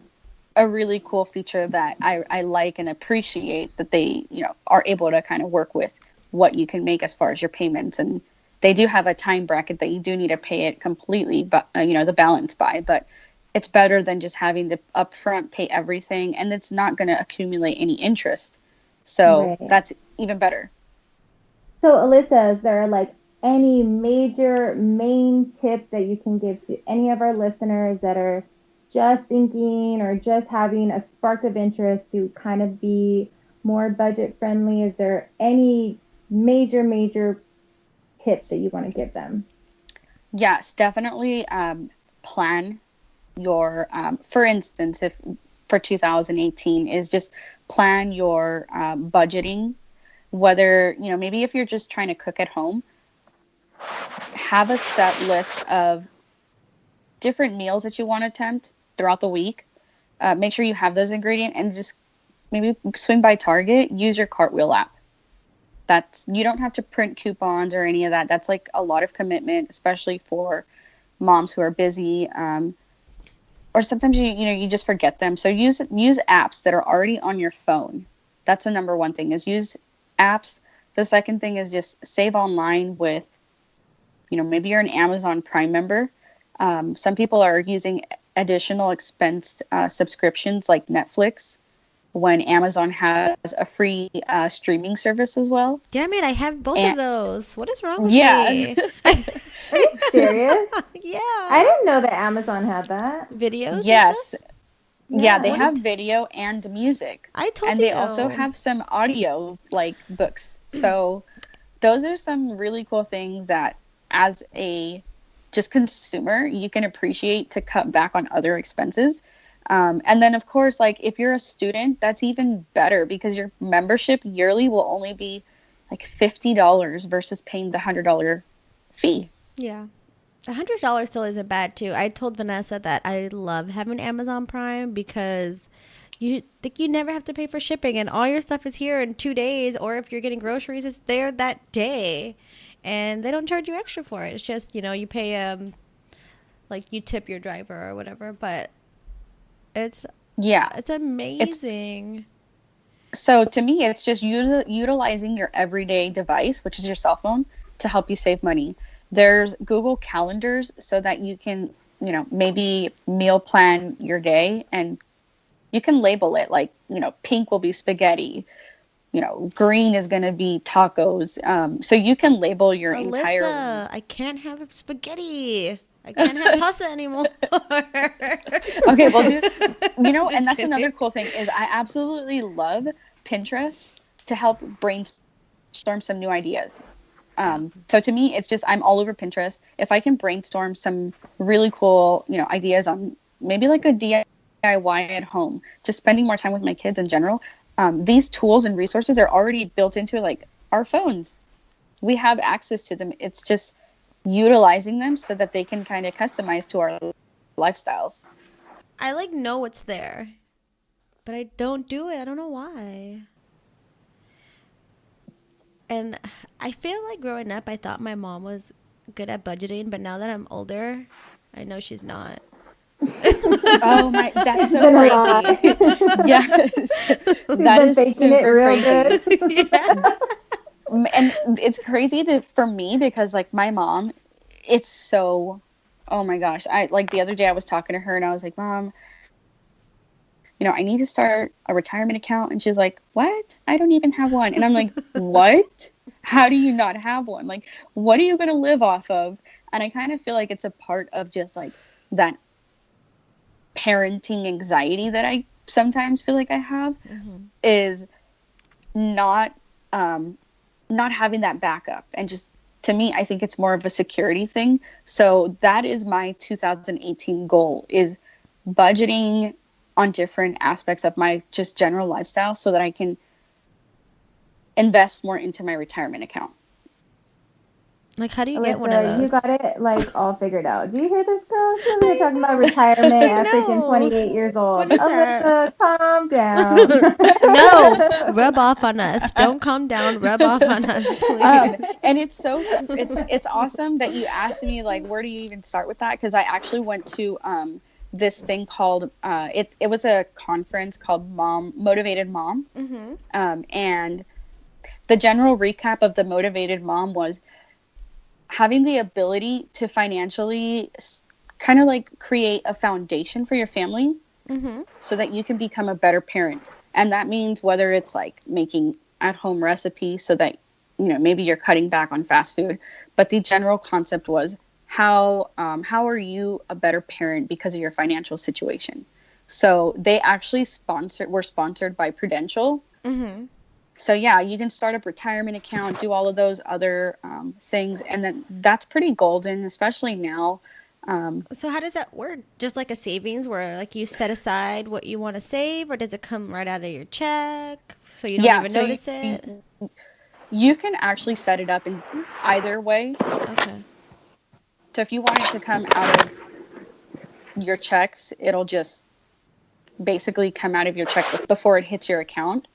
a really cool feature that I like and appreciate, that they, are able to kind of work with what you can make as far as your payments. And they do have a time bracket that you do need to pay it completely, but the balance by, but it's better than just having to upfront pay everything, and it's not going to accumulate any interest. So Right. that's even better. So, Alyssa, is there like any major main tip that you can give to any of our listeners that are just thinking or just having a spark of interest to kind of be more budget friendly? Is there any major tip that you want to give them? Yes, definitely plan your, for instance, if for 2018 is just plan your budgeting, whether, maybe if you're just trying to cook at home, have a set list of different meals that you want to attempt throughout the week. Make sure you have those ingredients, and just maybe swing by Target, use your Cartwheel app. You don't have to print coupons or any of that. That's like a lot of commitment, especially for moms who are busy. Or sometimes you just forget them. So use apps that are already on your phone. That's the number one thing, is use apps. The second thing is just save online with, maybe you're an Amazon Prime member. Some people are using additional expense subscriptions like Netflix, when Amazon has a free streaming service as well. Damn it, I have both of those. What is wrong with Yeah. me? Are you serious? Yeah. I didn't know that Amazon had that. Videos Yes. and stuff? Yeah, they Yeah. have video and music. I told And you. they also have some audio, like books. So those are some really cool things that, as a just consumer, you can appreciate to cut back on other expenses. And then, of course, like if you're a student, that's even better, because your membership yearly will only be like $50 versus paying the $100 fee. Yeah. $100 still isn't bad too. I told Vanessa that I love having Amazon Prime because you never have to pay for shipping, and all your stuff is here in 2 days, or if you're getting groceries, it's there that day, and they don't charge you extra for it. It's just, you pay like you tip your driver or whatever, but it's amazing. So to me, it's just utilizing your everyday device, which is your cell phone, to help you save money. There's Google Calendars, so that you can, maybe meal plan your day, and you can label it like, pink will be spaghetti, green is going to be tacos. So you can label your Alyssa, entire. I can't have spaghetti. I can't have pasta anymore. Okay, well, and that's kidding. another cool thing, is I absolutely love Pinterest to help brainstorm some new ideas. So to me, it's just, I'm all over Pinterest. If I can brainstorm some really cool, ideas on maybe like a DIY at home, just spending more time with my kids in general. These tools and resources are already built into like our phones. We have access to them. It's just utilizing them so that they can kind of customize to our lifestyles. I like know what's there, but I don't do it. I don't know why. And I feel like growing up, I thought my mom was good at budgeting, but now that I'm older, I know she's not. Oh my, that's so Been a crazy. lot. Yes. She's That been is faking it super real crazy. good. Yeah. And it's crazy for me, because like my mom, it's so, oh my gosh. I like the other day I was talking to her and I was like, Mom, I need to start a retirement account. And she's like, what? I don't even have one. And I'm like, what? How do you not have one? Like, what are you going to live off of? And I kind of feel like it's a part of just like that parenting anxiety that I sometimes feel like I have, is not having that backup. And just, to me, I think it's more of a security thing. So that is my 2018 goal, is budgeting on different aspects of my just general lifestyle, so that I can invest more into my retirement account. Like, how do you get one of Alyssa, those? you got it like all figured out. Do you hear this girl? She's over here talking about retirement at freaking No. 28 years old. What is that? Alyssa, calm down. No, rub off on us. Don't calm down. Rub off on us, please. And it's awesome that you asked me, like, where do you even start with that? Because I actually went to this thing called it was a conference called Motivated Mom. Mm-hmm. And the general recap of the Motivated Mom was having the ability to financially kind of like create a foundation for your family, Mm-hmm. so that you can become a better parent. And that means whether it's like making at home recipes so that, maybe you're cutting back on fast food. But the general concept was how are you a better parent because of your financial situation? So they actually were sponsored by Prudential. Mm-hmm. So yeah, you can start a retirement account, do all of those other things, and then that's pretty golden, especially now. So how does that work? Just like a savings where like you set aside what you want to save, or does it come right out of your check so you don't Yeah, even so notice it? you can actually set it up in either way. Okay. So if you want it to come out of your checks, it'll just basically come out of your check before it hits your account.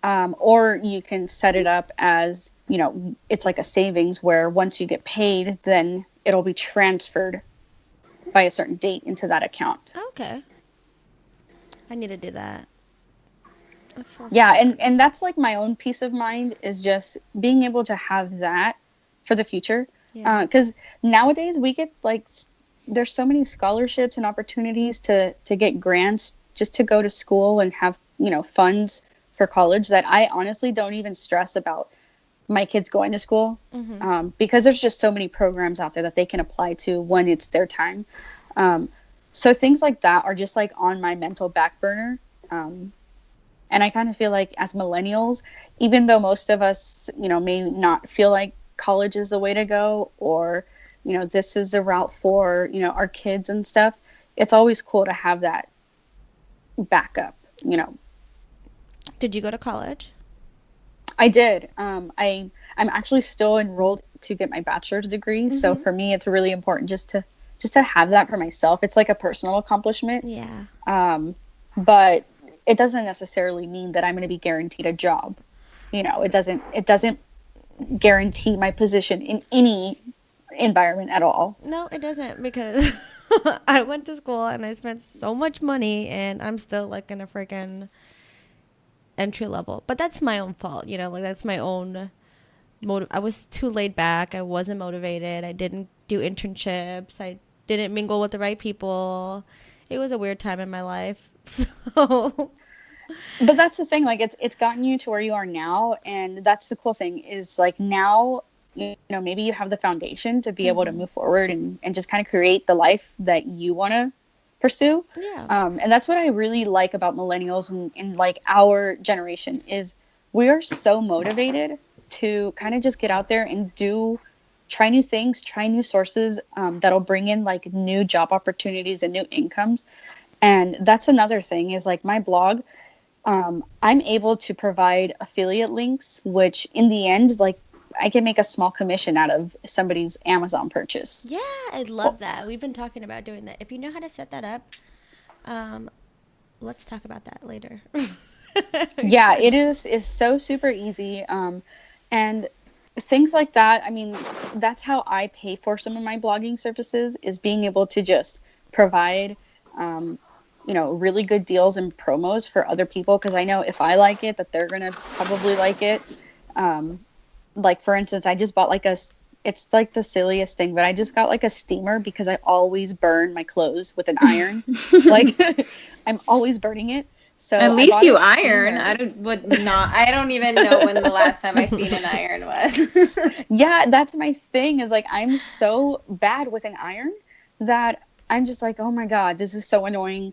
Or you can set it up as, it's like a savings where once you get paid, then it'll be transferred by a certain date into that account. Okay. I need to do that. That's so Yeah, and that's like my own peace of mind, is just being able to have that for the future. Yeah. Because nowadays we get like there's so many scholarships and opportunities to get grants just to go to school and have funds for college, that I honestly don't even stress about my kids going to school, because there's just so many programs out there that they can apply to when it's their time. So things like that are just like on my mental back burner. And I kind of feel like as millennials, even though most of us, may not feel like college is the way to go, or, this is the route for, our kids and stuff, it's always cool to have that backup. Did you go to college? I did. I'm actually still enrolled to get my bachelor's degree. So for me, it's really important just to have that for myself. It's like a personal accomplishment. Yeah. But it doesn't necessarily mean that I'm going to be guaranteed a job. It doesn't guarantee my position in any environment at all. No, it doesn't, because I went to school and I spent so much money and I'm still like in a freaking entry level. But that's my own fault, like that's my own I was too laid back. I wasn't motivated. I didn't do internships. I didn't mingle with the right people. It was a weird time in my life. So But that's the thing, like it's gotten you to where you are now, and that's the cool thing, is like now, maybe you have the foundation to be able to move forward and just kind of create the life that you want to pursue. Yeah. And that's what I really like about millennials and like our generation, is we are so motivated to kind of just get out there and try new things, try new sources that'll bring in like new job opportunities and new incomes. And that's another thing, is like my blog, I'm able to provide affiliate links, which in the end, like I can make a small commission out of somebody's Amazon purchase. Yeah, I love that. We've been talking about doing that. If you know how to set that up, let's talk about that later. Yeah, is so super easy. And things like that. I mean, that's how I pay for some of my blogging services, is being able to just provide, really good deals and promos for other people. Cause I know if I like it, that they're going to probably like it. Like for instance, I just bought it's like the silliest thing, but I just got like a steamer because I always burn my clothes with an iron. Like I'm always burning it. So at least you iron. I don't even know when the last time I seen an iron was. Yeah, that's my thing, is like I'm so bad with an iron that I'm just like, oh my God, this is so annoying.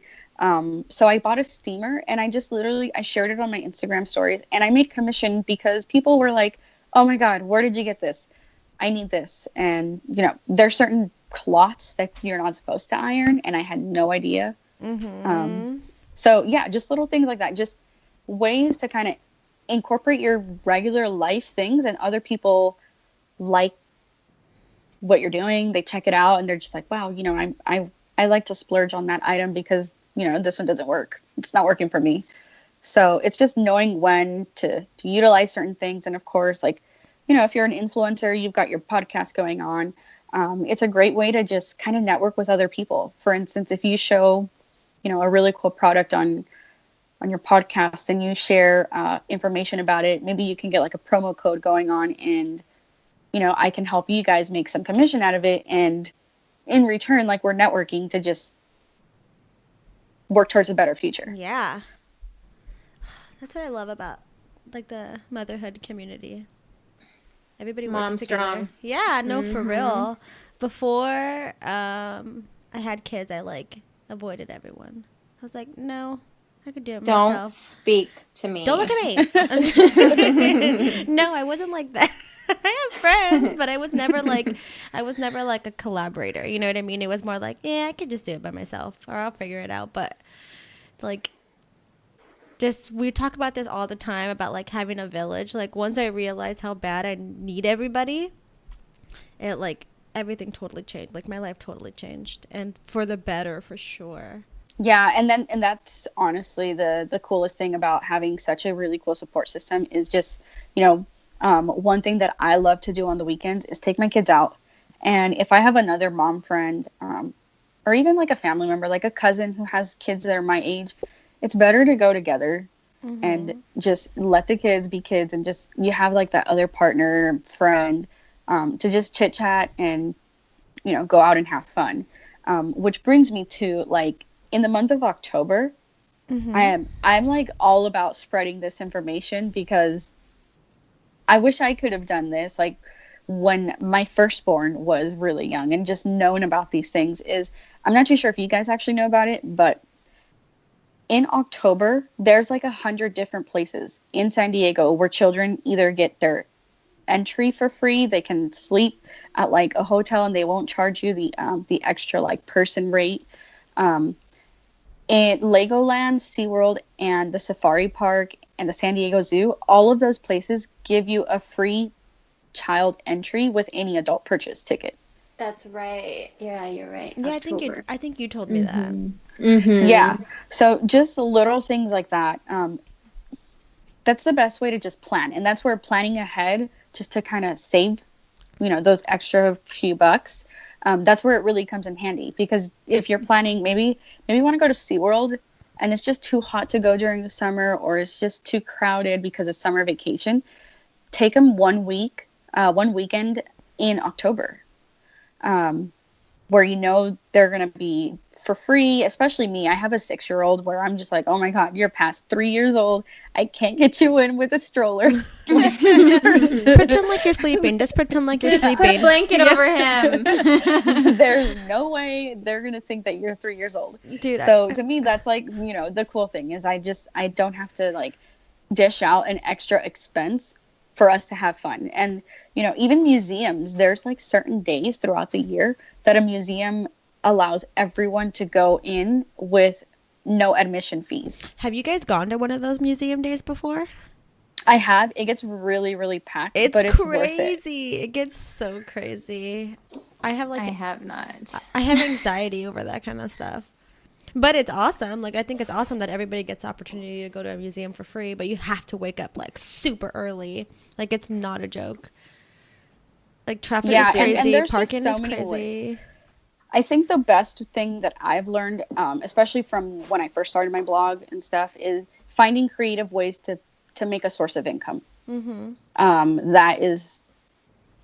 So I bought a steamer, and I just literally, I shared it on my Instagram stories, and I made commission because people were like, oh my God, where did you get this? I need this. And, there's certain cloths that you're not supposed to iron, and I had no idea. So yeah, just little things like that, just ways to kind of incorporate your regular life things, and other people like what you're doing. They check it out and they're just like, wow, I like to splurge on that item because, this one doesn't work. It's not working for me. So it's just knowing when to utilize certain things. And of course, like, if you're an influencer, you've got your podcast going on. It's a great way to just kind of network with other people. For instance, if you show, a really cool product on your podcast and you share information about it, maybe you can get like a promo code going on, and I can help you guys make some commission out of it, and in return, like, we're networking to just work towards a better future. Yeah. That's what I love about like the motherhood community. Everybody Mom works together. strong. Yeah, no, for real. Before I had kids, I like avoided everyone. I was like, no, I could do it Don't myself. speak to me. Don't look at me. No, I wasn't like that. I have friends, but I was never like a collaborator. You know what I mean? It was more like, yeah, I could just do it by myself, or I'll figure it out. But like, just we talk about this all the time about like having a village. Like, once I realized how bad I need everybody, it like everything totally changed. Like, my life totally changed, and for the better, for sure. Yeah, and that's honestly the coolest thing about having such a really cool support system is just, one thing that I love to do on the weekends is take my kids out. And if I have another mom friend, or even like a family member, like a cousin who has kids that are my age, it's better to go together and just let the kids be kids, and just, you have like that other partner, friend, to just chit chat and, go out and have fun. Which brings me to, like, in the month of October, I'm like all about spreading this information, because I wish I could have done this like when my firstborn was really young and just known about these things. I'm not too sure if you guys actually know about it, but in October, there's like 100 different places in San Diego where children either get their entry for free, they can sleep at like a hotel and they won't charge you the extra like person rate. In Legoland, SeaWorld, and the Safari Park and the San Diego Zoo, all of those places give you a free child entry with any adult purchase ticket. That's right. Yeah, you're right. Yeah, October. I think you told me that. Yeah. So just little things like that. That's the best way to just plan. And that's where planning ahead, just to kind of save, those extra few bucks. That's where it really comes in handy, because if you're planning, maybe you want to go to SeaWorld and it's just too hot to go during the summer, or it's just too crowded because it's summer vacation, take them one weekend in October, where they're going to be for free. Especially me, I have a 6-year-old where I'm just like, oh my God, you're past 3 years old. I can't get you in with a stroller. Pretend like you're sleeping. Just pretend like you're sleeping. Put a blanket over him. There's no way they're going to think that you're 3 years old. Dude, so to me, that's like, the cool thing is I don't have to like dish out an extra expense for us to have fun. And, even museums, there's like certain days throughout the year that a museum allows everyone to go in with no admission fees. Have you guys gone to one of those museum days before? I have. It gets really, really packed, It's but it's crazy. worth it. It gets so crazy. I have not. I have anxiety over that kind of stuff. But it's awesome. Like, I think it's awesome that everybody gets the opportunity to go to a museum for free, but you have to wake up like super early. Like, it's not a joke. Like, traffic is crazy, and parking so is many crazy. ways. I think the best thing that I've learned, especially from when I first started my blog and stuff, is finding creative ways to make a source of income. That is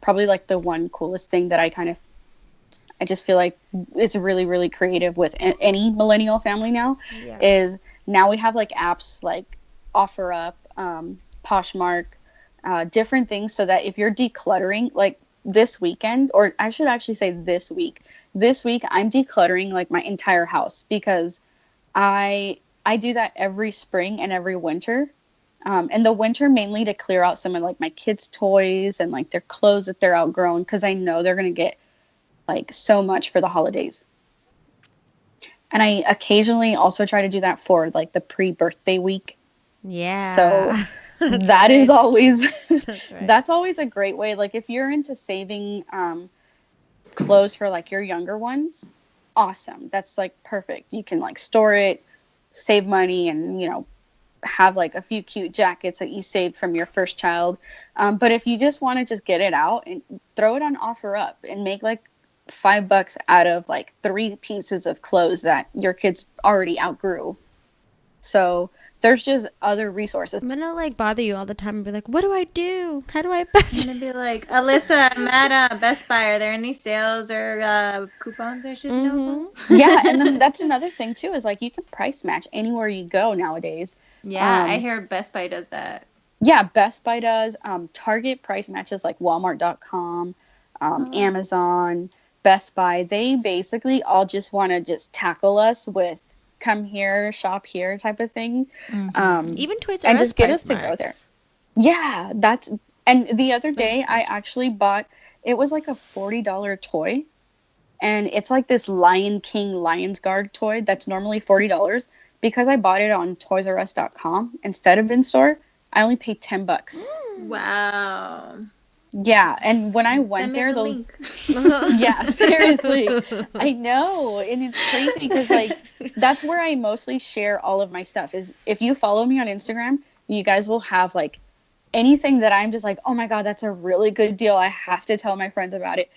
probably like the one coolest thing that I just feel like it's really, really creative with any millennial family now. Yeah. Is now we have like apps like OfferUp, Poshmark, different things, so that if you're decluttering, like this weekend, or I should actually say this week I'm decluttering like my entire house, because I do that every spring and every winter. And the winter mainly to clear out some of like my kids' toys and like their clothes that they're outgrown, because I know they're going to get like so much for the holidays. And I occasionally also try to do that for like the pre-birthday week. Yeah. So that is always that's always a great way. Like, if you're into saving clothes for like your younger ones, awesome. That's like perfect. You can like store it, save money, and have like a few cute jackets that you saved from your first child. But if you just want to just get it out and throw it on OfferUp and make like $5 out of like 3 pieces of clothes that your kids already outgrew. So there's just other resources. I'm gonna like bother you all the time and be like, what do I do? How do I I'm budget? gonna be like, Alyssa, I'm at Best Buy. Are there any sales or coupons I should know about? Yeah, and then that's another thing too, is like you can price match anywhere you go nowadays. Yeah, I hear Best Buy does that. Yeah, Best Buy does. Target price matches like Walmart.com, Amazon, Best Buy. They basically all just want to just tackle us with come here, shop here type of thing. Even Toys R Us and just get price us to go marks. there. Yeah, that's, and the other day I actually bought, it was like a $40 toy, and it's like this Lion King Lions Guard toy that's normally $40. Because I bought it on ToysRUs.com instead of in store, I only paid $10. Wow. Yeah, and when I went Send me there, the the link. yeah, seriously, I know, and it's crazy because like that's where I mostly share all of my stuff. Is if you follow me on Instagram, you guys will have like anything that I'm just like, oh my god, that's a really good deal. I have to tell my friends about it.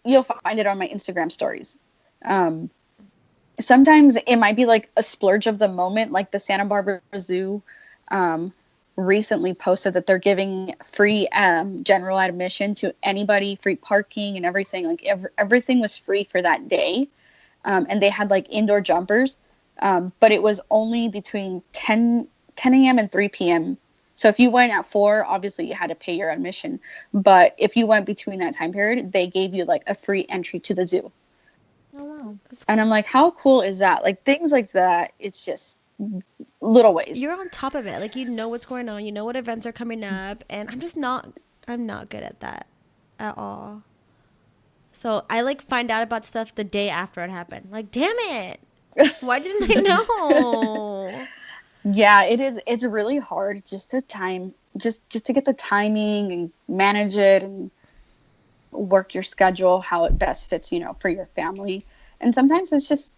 You'll find it on my Instagram stories. Sometimes it might be like a splurge of the moment, like the Santa Barbara Zoo recently posted that they're giving free general admission to anybody, free parking and everything. Like everything was free for that day. And they had like indoor jumpers, but it was only between 10 a.m. and 3 p.m. So if you went at 4, obviously you had to pay your admission. But if you went between that time period, they gave you like a free entry to the zoo. Oh, wow. And I'm like, how cool is that? Like things like that, it's just little ways. You're on top of it. Like you know what's going on. You know what events are coming up, and I'm not good at that at all. So I like find out about stuff the day after it happened. Like, damn it. Why didn't I know? Yeah, it is. It's really hard just to to get the timing and manage it and work your schedule how it best fits, for your family. And sometimes it's just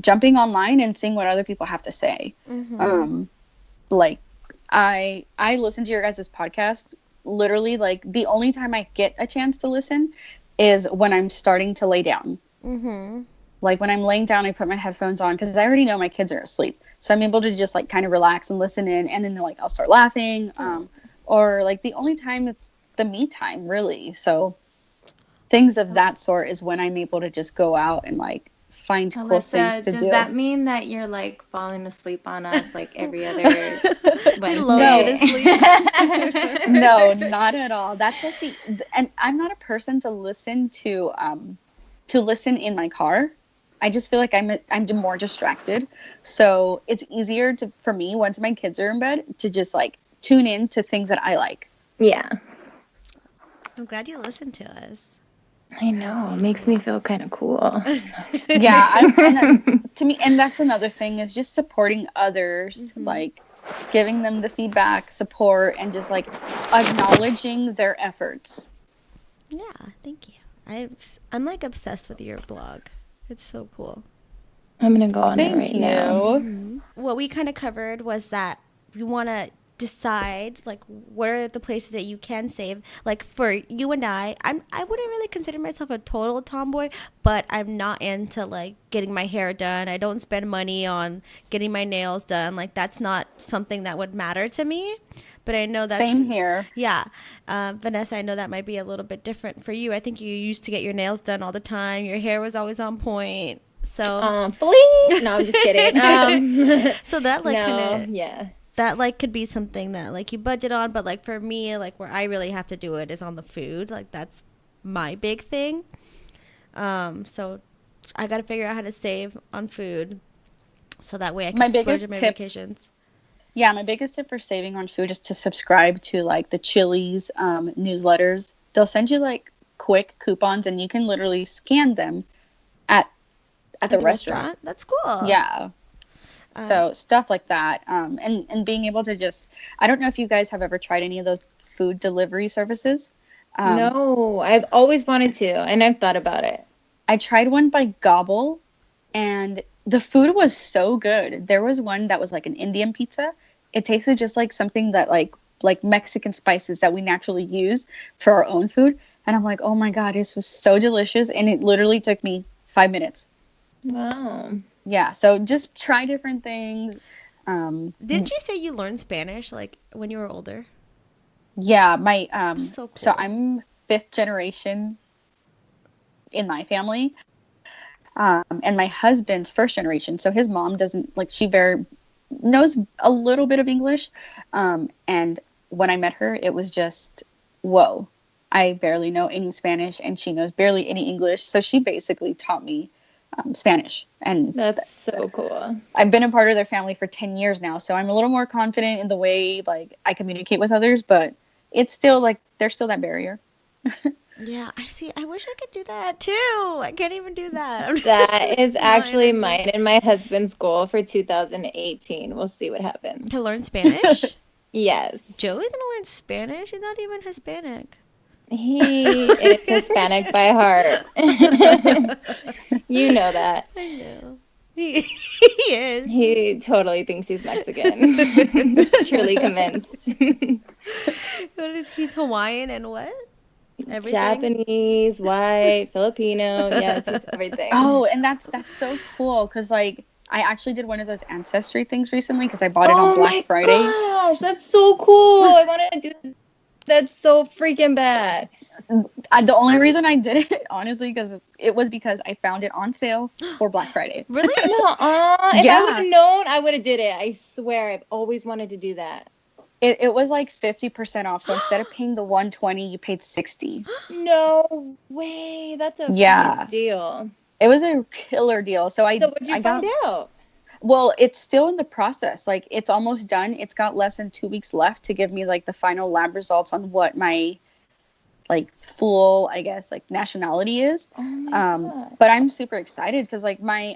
jumping online and seeing what other people have to say. Like I listen to your guys' podcast literally, like the only time I get a chance to listen is when I'm starting to lay down. Like when I'm laying down, I put my headphones on because I already know my kids are asleep, so I'm able to just like kind of relax and listen in, and then like I'll start laughing, or like the only time it's the me time really. So things of that sort is when I'm able to just go out and like find cool things to do. Does that mean that you're like falling asleep on us like every other Wednesday? No, not at all. That's like and I'm not a person to listen to listen in my car. I just feel like I'm more distracted. So it's easier for me once my kids are in bed to just like tune in to things that I like. Yeah. I'm glad you listened to us. I know. It makes me feel kind of cool. Yeah. To me, and that's another thing is just supporting others, like giving them the feedback, support, and just like acknowledging their efforts. Yeah, thank you. I'm like obsessed with your blog. It's so cool. I'm going to go on it right Thank you. now. What we kind of covered was that you want to decide like what are the places that you can save. Like for you and I wouldn't really consider myself a total tomboy, but I'm not into like getting my hair done. I don't spend money on getting my nails done. Like that's not something that would matter to me. But I know that's same here. Yeah. Vanessa, I know that might be a little bit different for you. I think you used to get your nails done all the time. Your hair was always on point. So please. No, I'm just kidding. So that like kind of yeah. That like could be something that like you budget on, but like for me, like where I really have to do it is on the food. Like that's my big thing. So I got to figure out how to save on food, so that way I can splurge on my vacations. Yeah, my biggest tip for saving on food is to subscribe to like the Chili's newsletters. They'll send you like quick coupons, and you can literally scan them at the restaurant. That's cool. Yeah. So stuff like that, and being able to just, I don't know if you guys have ever tried any of those food delivery services. No, I've always wanted to, and I've thought about it. I tried one by Gobble, and the food was so good. There was one that was like an Indian pizza. It tasted just like something that like Mexican spices that we naturally use for our own food. And I'm like, oh my God, this was so delicious. And it literally took me 5 minutes. Wow. Yeah. So just try different things. Didn't you say you learned Spanish like when you were older? Yeah. My, That's so so cool. I'm fifth generation in my family. And my husband's first generation. So his mom doesn't like, she very knows a little bit of English. And when I met her, it was just, whoa, I barely know any Spanish and she knows barely any English. So she basically taught me Spanish. And That's so cool. I've been a part of their family for 10 years now. So I'm a little more confident in the way like I communicate with others, but it's still like, there's still that barrier. Yeah, I see. I wish I could do that too. I can't even do that. I'm just That is not actually even mine and my husband's goal for 2018. We'll see what happens. to learn Spanish. Yes. Joey's gonna learn Spanish. He's not even Hispanic. He is Hispanic by heart. You know that. I know. He is. He totally thinks he's Mexican. He's truly convinced. What is he's Hawaiian and what? Everything. Japanese, white, Filipino. Yes, he's everything. Oh, and that's so cool because like I actually did one of those ancestry things recently because I bought it on Black Friday. Gosh, that's so cool. I want to do that. That's so freaking bad. The only reason I did it, honestly, because I found it on sale for Black Friday. Really? If I Yeah. would have known, I would have did it. I swear, I've always wanted to do that. It was like 50% off. So instead of paying the 120, you paid 60. No way. That's a Yeah. big deal. It was a killer deal. So So what'd you find out? Well, it's still in the process. Like it's almost done. It's got less than 2 weeks left to give me like the final lab results on what my like full, I guess, like nationality is. Oh my God. But I'm super excited because like my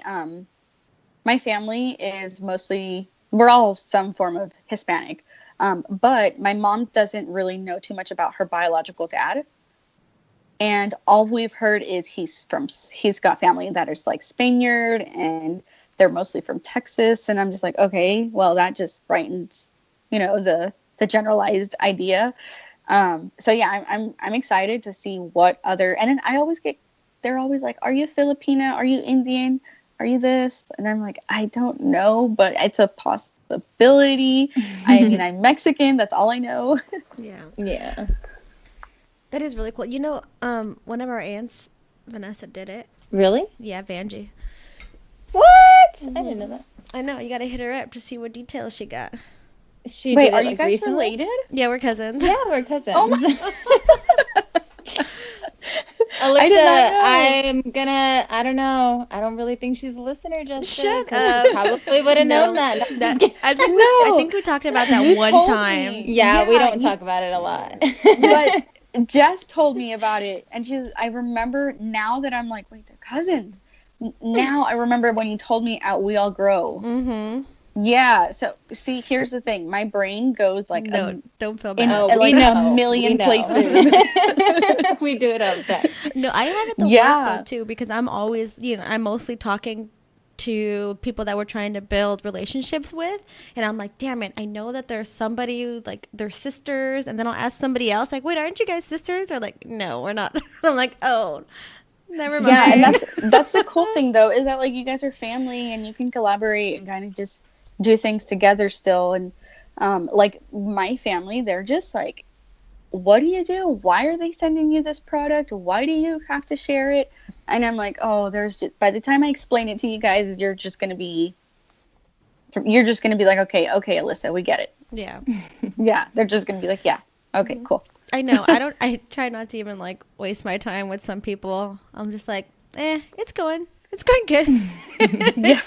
family is mostly, we're all some form of Hispanic. But my mom doesn't really know too much about her biological dad. And all we've heard is he's got family that is like Spaniard and they're mostly from Texas. And I'm just like, okay, well, that just brightens, the generalized idea. So yeah, I'm excited to see what other, and then they're always like, are you Filipina? Are you Indian? Are you this? And I'm like, I don't know, but it's a possibility. I mean, I'm Mexican. That's all I know. Yeah. Yeah. That is really cool. One of our aunts, Vanessa, did it. Really? Yeah, Vanjie. What? I didn't know that. I know. You got to hit her up to see what details she got. She Wait, did are it, you like, guys recently? related? Yeah, we're cousins. Yeah, we're cousins. Oh my Alyssa, I did not know. I don't know. I don't really think she's a listener, Jessica. Shut 'cause up. we probably would have No. known that. No, I'm just That, kidding. I think we talked about that You one told time. me. Yeah, we Yeah, don't talk about it a lot. But Jess told me about it, and I remember now that I'm like, wait, they're cousins. Now I remember when you told me at We All Grow. Mm-hmm. Yeah. So see, here's the thing. My brain goes like No, don't feel in bad. like we a know. million We know. places. We do it all the time. No, I have it the Yeah. worst though too because I'm always, I'm mostly talking to people that we're trying to build relationships with, and I'm like, damn it, I know that there's somebody who, like they're sisters, and then I'll ask somebody else like, wait, aren't you guys sisters? They're like, no, we're not. I'm like, oh, never mind. Yeah, and that's the cool thing though, is that like you guys are family and you can collaborate and kind of just do things together still. And like my family, they're just like, what do you do? Why are they sending you this product? Why do you have to share it? And I'm like, oh, by the time I explain it to you guys, you're just gonna be like, okay, Alyssa, we get it. Yeah. Yeah, they're just gonna be like, yeah, okay, cool. I know. I try not to even like waste my time with some people. I'm just like, it's going good. Yeah.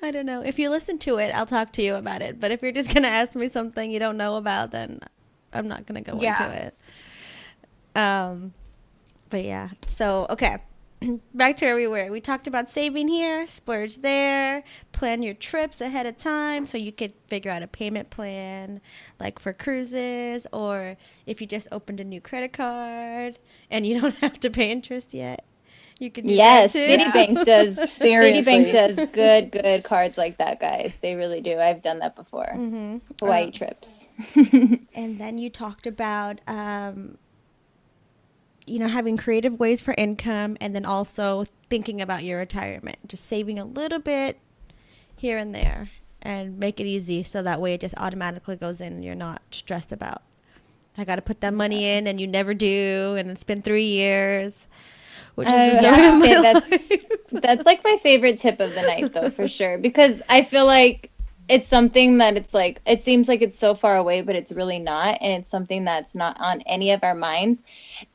I don't know. If you listen to it, I'll talk to you about it. But if you're just going to ask me something you don't know about, then I'm not going to go into it. But yeah. So, okay. Back to where we were. We talked about saving here, splurge there, plan your trips ahead of time so you could figure out a payment plan, like for cruises, or if you just opened a new credit card and you don't have to pay interest yet. You can do Yes, that too. Citibank does. Seriously. Citibank does good cards like that, guys. They really do. I've done that before. Mm-hmm. Hawaii trips. And then you talked about having creative ways for income, and then also thinking about your retirement, just saving a little bit here and there, and make it easy so that way it just automatically goes in and you're not stressed about, I got to put that money in, and you never do, and it's been 3 years, which is the story of my life. That's like my favorite tip of the night, though, for sure, because I feel like it's something that it's like, it seems like it's so far away, but it's really not. And it's something that's not on any of our minds.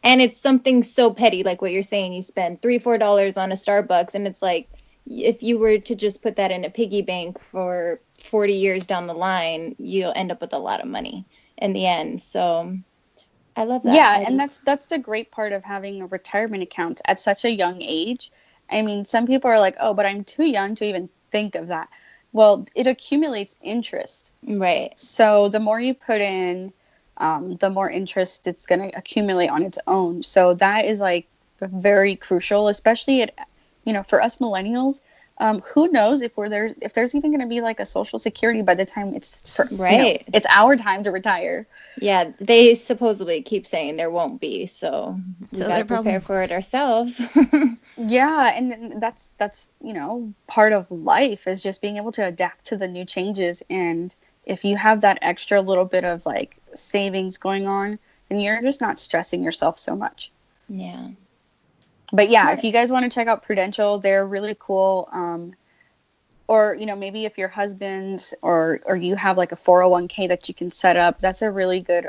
And it's something so petty, like what you're saying, you spend $3-4 on a Starbucks. And it's like, if you were to just put that in a piggy bank for 40 years down the line, you'll end up with a lot of money in the end. So I love that. Yeah, and that's the great part of having a retirement account at such a young age. I mean, some people are like, oh, but I'm too young to even think of that. Well, it accumulates interest. Right. So the more you put in, the more interest it's going to accumulate on its own. So that is like very crucial, especially for us millennials. Who knows if there's even going to be like a social security by the time it's right. It's our time to retire. Yeah, they supposedly keep saying there won't be, so we gotta prepare for it ourselves. Yeah, and that's part of life is just being able to adapt to the new changes. And if you have that extra little bit of like savings going on, then you're just not stressing yourself so much. Yeah. But yeah, if you guys want to check out Prudential, they're really cool. Or, maybe if your husband or you have like a 401k that you can set up, that's a really good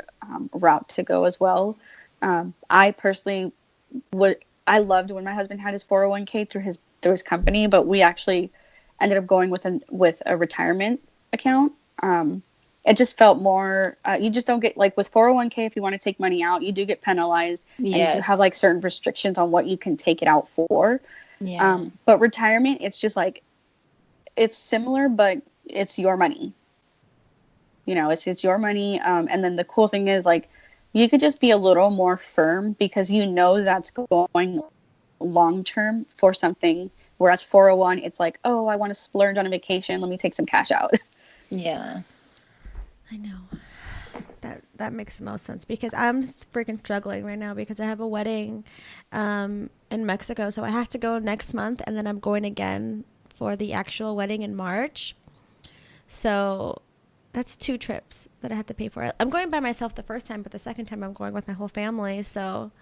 route to go as well. I personally I loved when my husband had his 401k through his company, but we actually ended up going with a retirement account. It just felt more, you just don't get, like with 401k, if you want to take money out, you do get penalized. Yes. And you have like certain restrictions on what you can take it out for. Yeah. But retirement, it's just like, it's similar, but it's your money. It's your money. And then the cool thing is like, you could just be a little more firm because that's going long-term for something. Whereas 401, it's like, oh, I want to splurge on a vacation. Let me take some cash out. Yeah. I know. That makes the most sense because I'm freaking struggling right now because I have a wedding in Mexico. So I have to go next month, and then I'm going again for the actual wedding in March. So that's 2 trips that I have to pay for. I'm going by myself the first time, but the second time I'm going with my whole family. So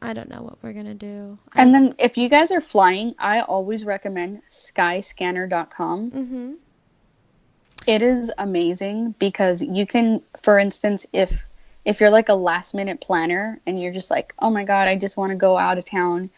I don't know what we're going to do. And then if you guys are flying, I always recommend skyscanner.com. Mm-hmm. It is amazing because you can, for instance, if you're like a last minute planner and you're just like, oh my God, I just want to go out of town.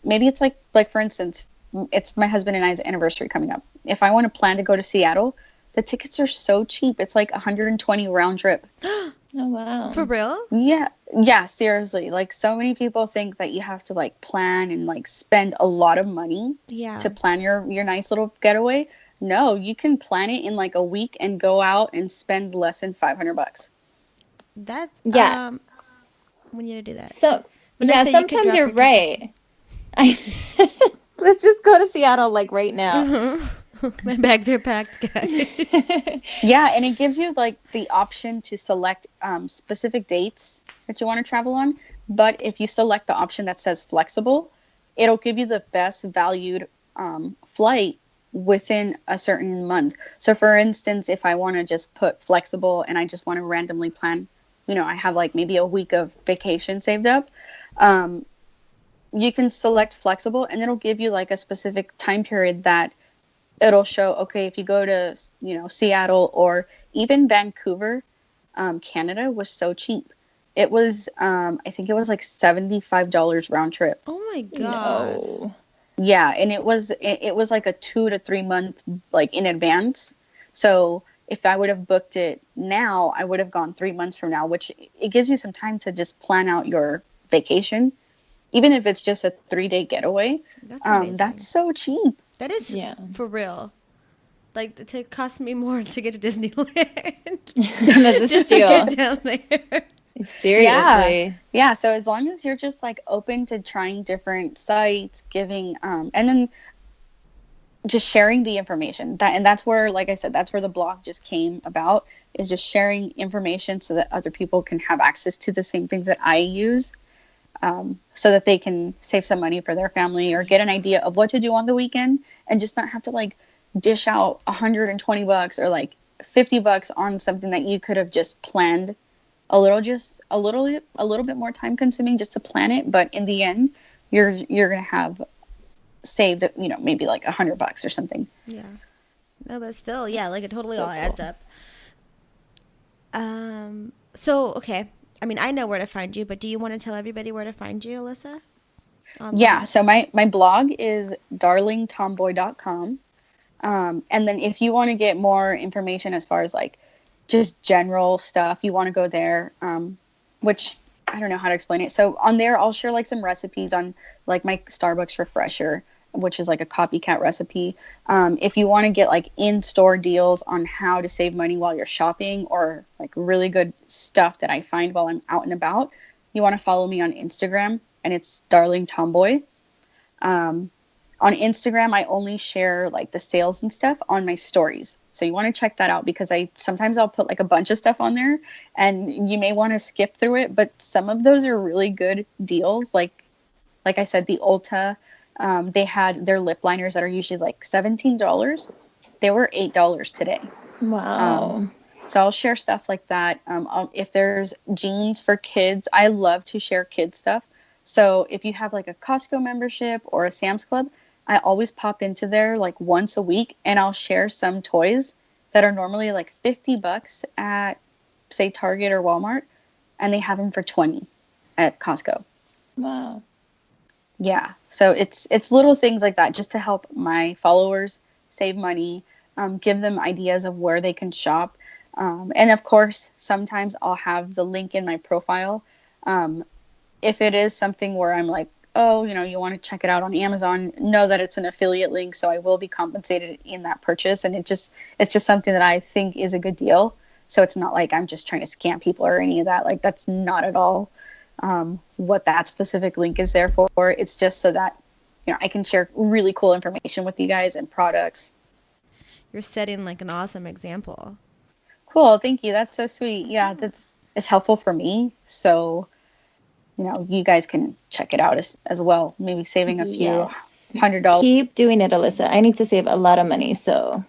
Maybe it's like for instance, it's my husband and I's anniversary coming up. If I want to plan to go to Seattle, the tickets are so cheap. It's like 120 round trip. Oh, wow. For real? Yeah. Yeah, seriously. Like so many people think that you have to like plan and like spend a lot of money to plan your nice little getaway. No, you can plan it in like a week and go out and spend less than $500. That's we need to do that. So sometimes you're right. Let's just go to Seattle like right now. Mm-hmm. My bags are packed, guys. Yeah, and it gives you like the option to select specific dates that you want to travel on. But if you select the option that says flexible, it'll give you the best valued flight within a certain month. So for instance, if I want to just put flexible and I just want to randomly plan, I have like maybe a week of vacation saved up, you can select flexible and it'll give you like a specific time period that it'll show, okay, if you go to, Seattle or even Vancouver, Canada was so cheap. It was, I think it was like $75 round trip. Oh my God. No. Yeah, and it was like a 2 to 3 month like in advance. So if I would have booked it now, I would have gone 3 months from now, which it gives you some time to just plan out your vacation, even if it's just a 3-day getaway. That's amazing. That's so cheap. That is for real. Like it cost me more to get to Disneyland. That's just to get down there. Seriously. Yeah. So as long as you're just like open to trying different sites, giving, and then just sharing the information and that's where, like I said, that's where the blog just came about, is just sharing information so that other people can have access to the same things that I use, so that they can save some money for their family or get an idea of what to do on the weekend and just not have to like dish out $120 or like $50 on something that you could have just planned a little bit more time consuming just to plan it, but in the end you're gonna have saved, maybe like $100 or something. Yeah. No, but still, yeah, like it totally all adds up. So okay. I mean, I know where to find you, but do you want to tell everybody where to find you, Alyssa? Online? Yeah, so my blog is darlingtomboy.com. And then if you want to get more information as far as like just general stuff, you want to go there, which I don't know how to explain it. So on there, I'll share like some recipes on like my Starbucks refresher, which is like a copycat recipe. If you want to get like in-store deals on how to save money while you're shopping, or like really good stuff that I find while I'm out and about, you want to follow me on Instagram, and it's Darling Tomboy. On Instagram, I only share like the sales and stuff on my stories. So you want to check that out, because sometimes I'll put like a bunch of stuff on there and you may want to skip through it, but some of those are really good deals. Like I said, the Ulta, they had their lip liners that are usually like $17. They were $8 today. Wow. So I'll share stuff like that. If there's jeans for kids, I love to share kids stuff. So if you have like a Costco membership or a Sam's Club, I always pop into there like once a week, and I'll share some toys that are normally like $50 at, say, Target or Walmart, and they have them for $20 at Costco. Wow. Yeah. So it's little things like that just to help my followers save money, give them ideas of where they can shop. And of course, sometimes I'll have the link in my profile. If it is something where I'm like, oh, you want to check it out on Amazon, know that it's an affiliate link, so I will be compensated in that purchase. And it's just something that I think is a good deal. So it's not like I'm just trying to scam people or any of that. Like, that's not at all what that specific link is there for. It's just so that, I can share really cool information with you guys and products. You're setting like an awesome example. Cool. Thank you. That's so sweet. Yeah, it's helpful for me. So, you guys can check it out as well. Maybe saving a few $100. Keep doing it, Alyssa. I need to save a lot of money, so.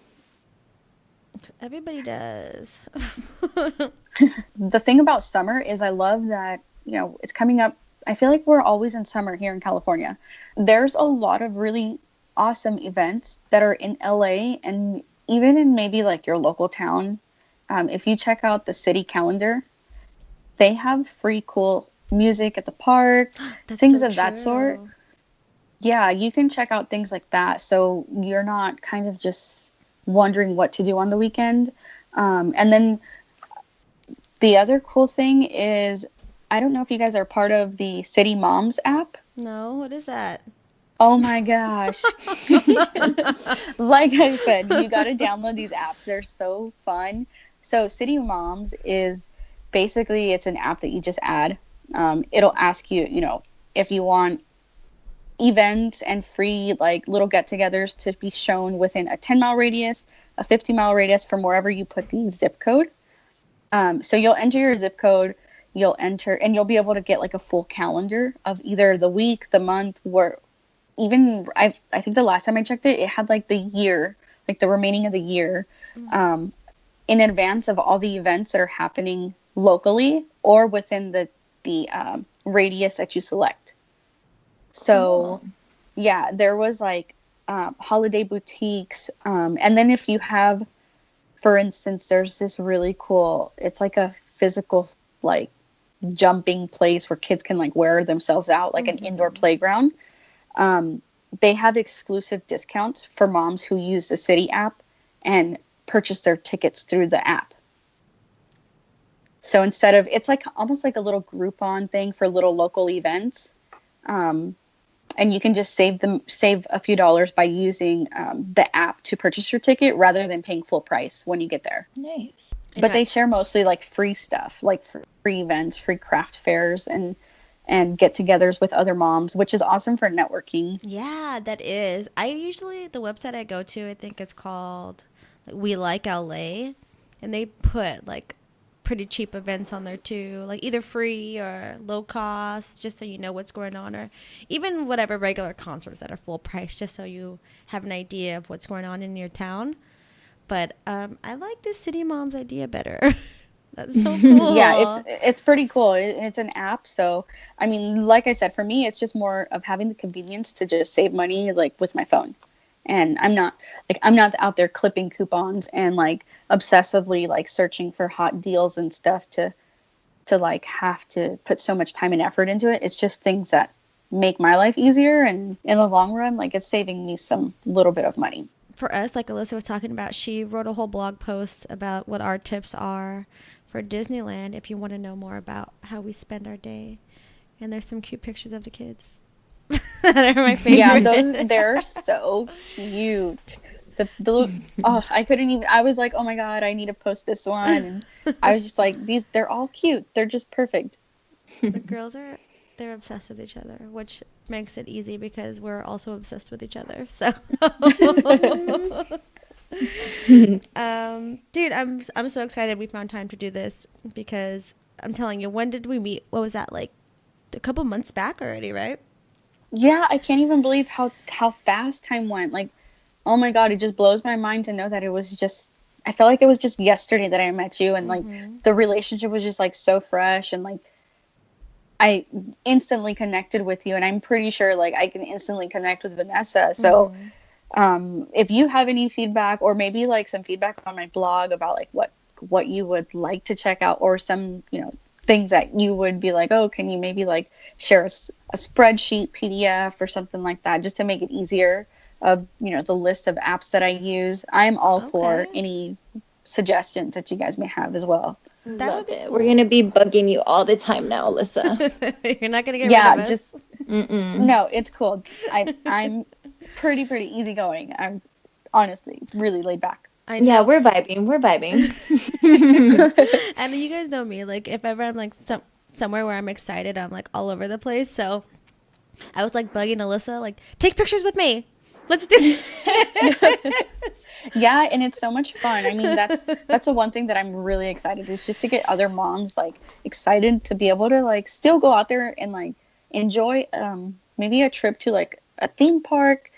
Everybody does. The thing about summer is I love that, it's coming up. I feel like we're always in summer here in California. There's a lot of really awesome events that are in LA and even in maybe like your local town. If you check out the city calendar, they have free cool music at the park, things of that sort. Yeah, you can check out things like that, so you're not kind of just wondering what to do on the weekend. And then the other cool thing is, I don't know if you guys are part of the City Moms app. No, what is that? Oh my gosh. Like I said, you got to download these apps. They're so fun. So City Moms is basically, it's an app that you just add. It'll ask you, if you want events and free like little get-togethers to be shown within a 10-mile radius, a 50-mile radius from wherever you put the zip code. So you'll enter your zip code, you'll enter, and you'll be able to get like a full calendar of either the week, the month, or even I think the last time I checked it, it had like the year, like the remaining of the year, in advance of all the events that are happening locally or within the radius that you select. So yeah, there was like holiday boutiques, and then if you have, for instance, there's this really cool, it's like a physical like jumping place where kids can like wear themselves out, like an indoor playground. They have exclusive discounts for moms who use the City app and purchase their tickets through the app. So instead of, it's like almost like a little Groupon thing for little local events. And you can just save a few dollars by using the app to purchase your ticket rather than paying full price when you get there. Nice. But they share mostly like free stuff, like free events, free craft fairs, and and get-togethers with other moms, which is awesome for networking. Yeah, that is. I usually, the website I go to, I think it's called We Like LA, and they put like pretty cheap events on there too, like either free or low cost, just so you know what's going on, or even whatever regular concerts that are full price, just so you have an idea of what's going on in your town. But I like this City Moms idea better. That's so cool. Yeah, it's pretty cool. It's an app, so I mean, like I said, for me, it's just more of having the convenience to just save money, like with my phone. And I'm not out there clipping coupons and like obsessively like searching for hot deals and stuff to like have to put so much time and effort into it. It's just things that make my life easier, and in the long run, like it's saving me some little bit of money. For us, like Alyssa was talking about, she wrote a whole blog post about what our tips are for Disneyland if you want to know more about how we spend our day. And there's some cute pictures of the kids that are my favorite. Yeah, they're so cute. I couldn't even, I was like, oh my God, I need to post this one. And I was just like, they're all cute. They're just perfect. The girls they're obsessed with each other, which makes it easy because we're also obsessed with each other. So dude, I'm so excited we found time to do this, because I'm telling you, when did we meet? What was that, like a couple months back already, right? Yeah, I can't even believe how fast time went. Like, oh my God, it just blows my mind to know that I felt like it was just yesterday that I met you, and like the relationship was just like so fresh, and like I instantly connected with you, and I'm pretty sure like I can instantly connect with Vanessa. So if you have any feedback, or maybe like some feedback on my blog about like what you would like to check out, or some, things that you would be like, oh, can you maybe like share a spreadsheet PDF or something like that, just to make it easier of, the list of apps that I use. I'm all for any suggestions that you guys may have as well. Love it. Cool. We're gonna be bugging you all the time now, Alyssa. You're not gonna get rid of us. Just no, it's cool. I'm pretty easygoing. I'm honestly really laid back. Yeah, we're vibing. And you guys know me. Like, if ever I'm like somewhere where I'm excited, I'm like all over the place. So I was like bugging Alyssa, like, take pictures with me. Let's do it. Yeah, and it's so much fun. I mean, that's the one thing that I'm really excited, is just to get other moms like excited to be able to like still go out there and like enjoy maybe a trip to like a theme park,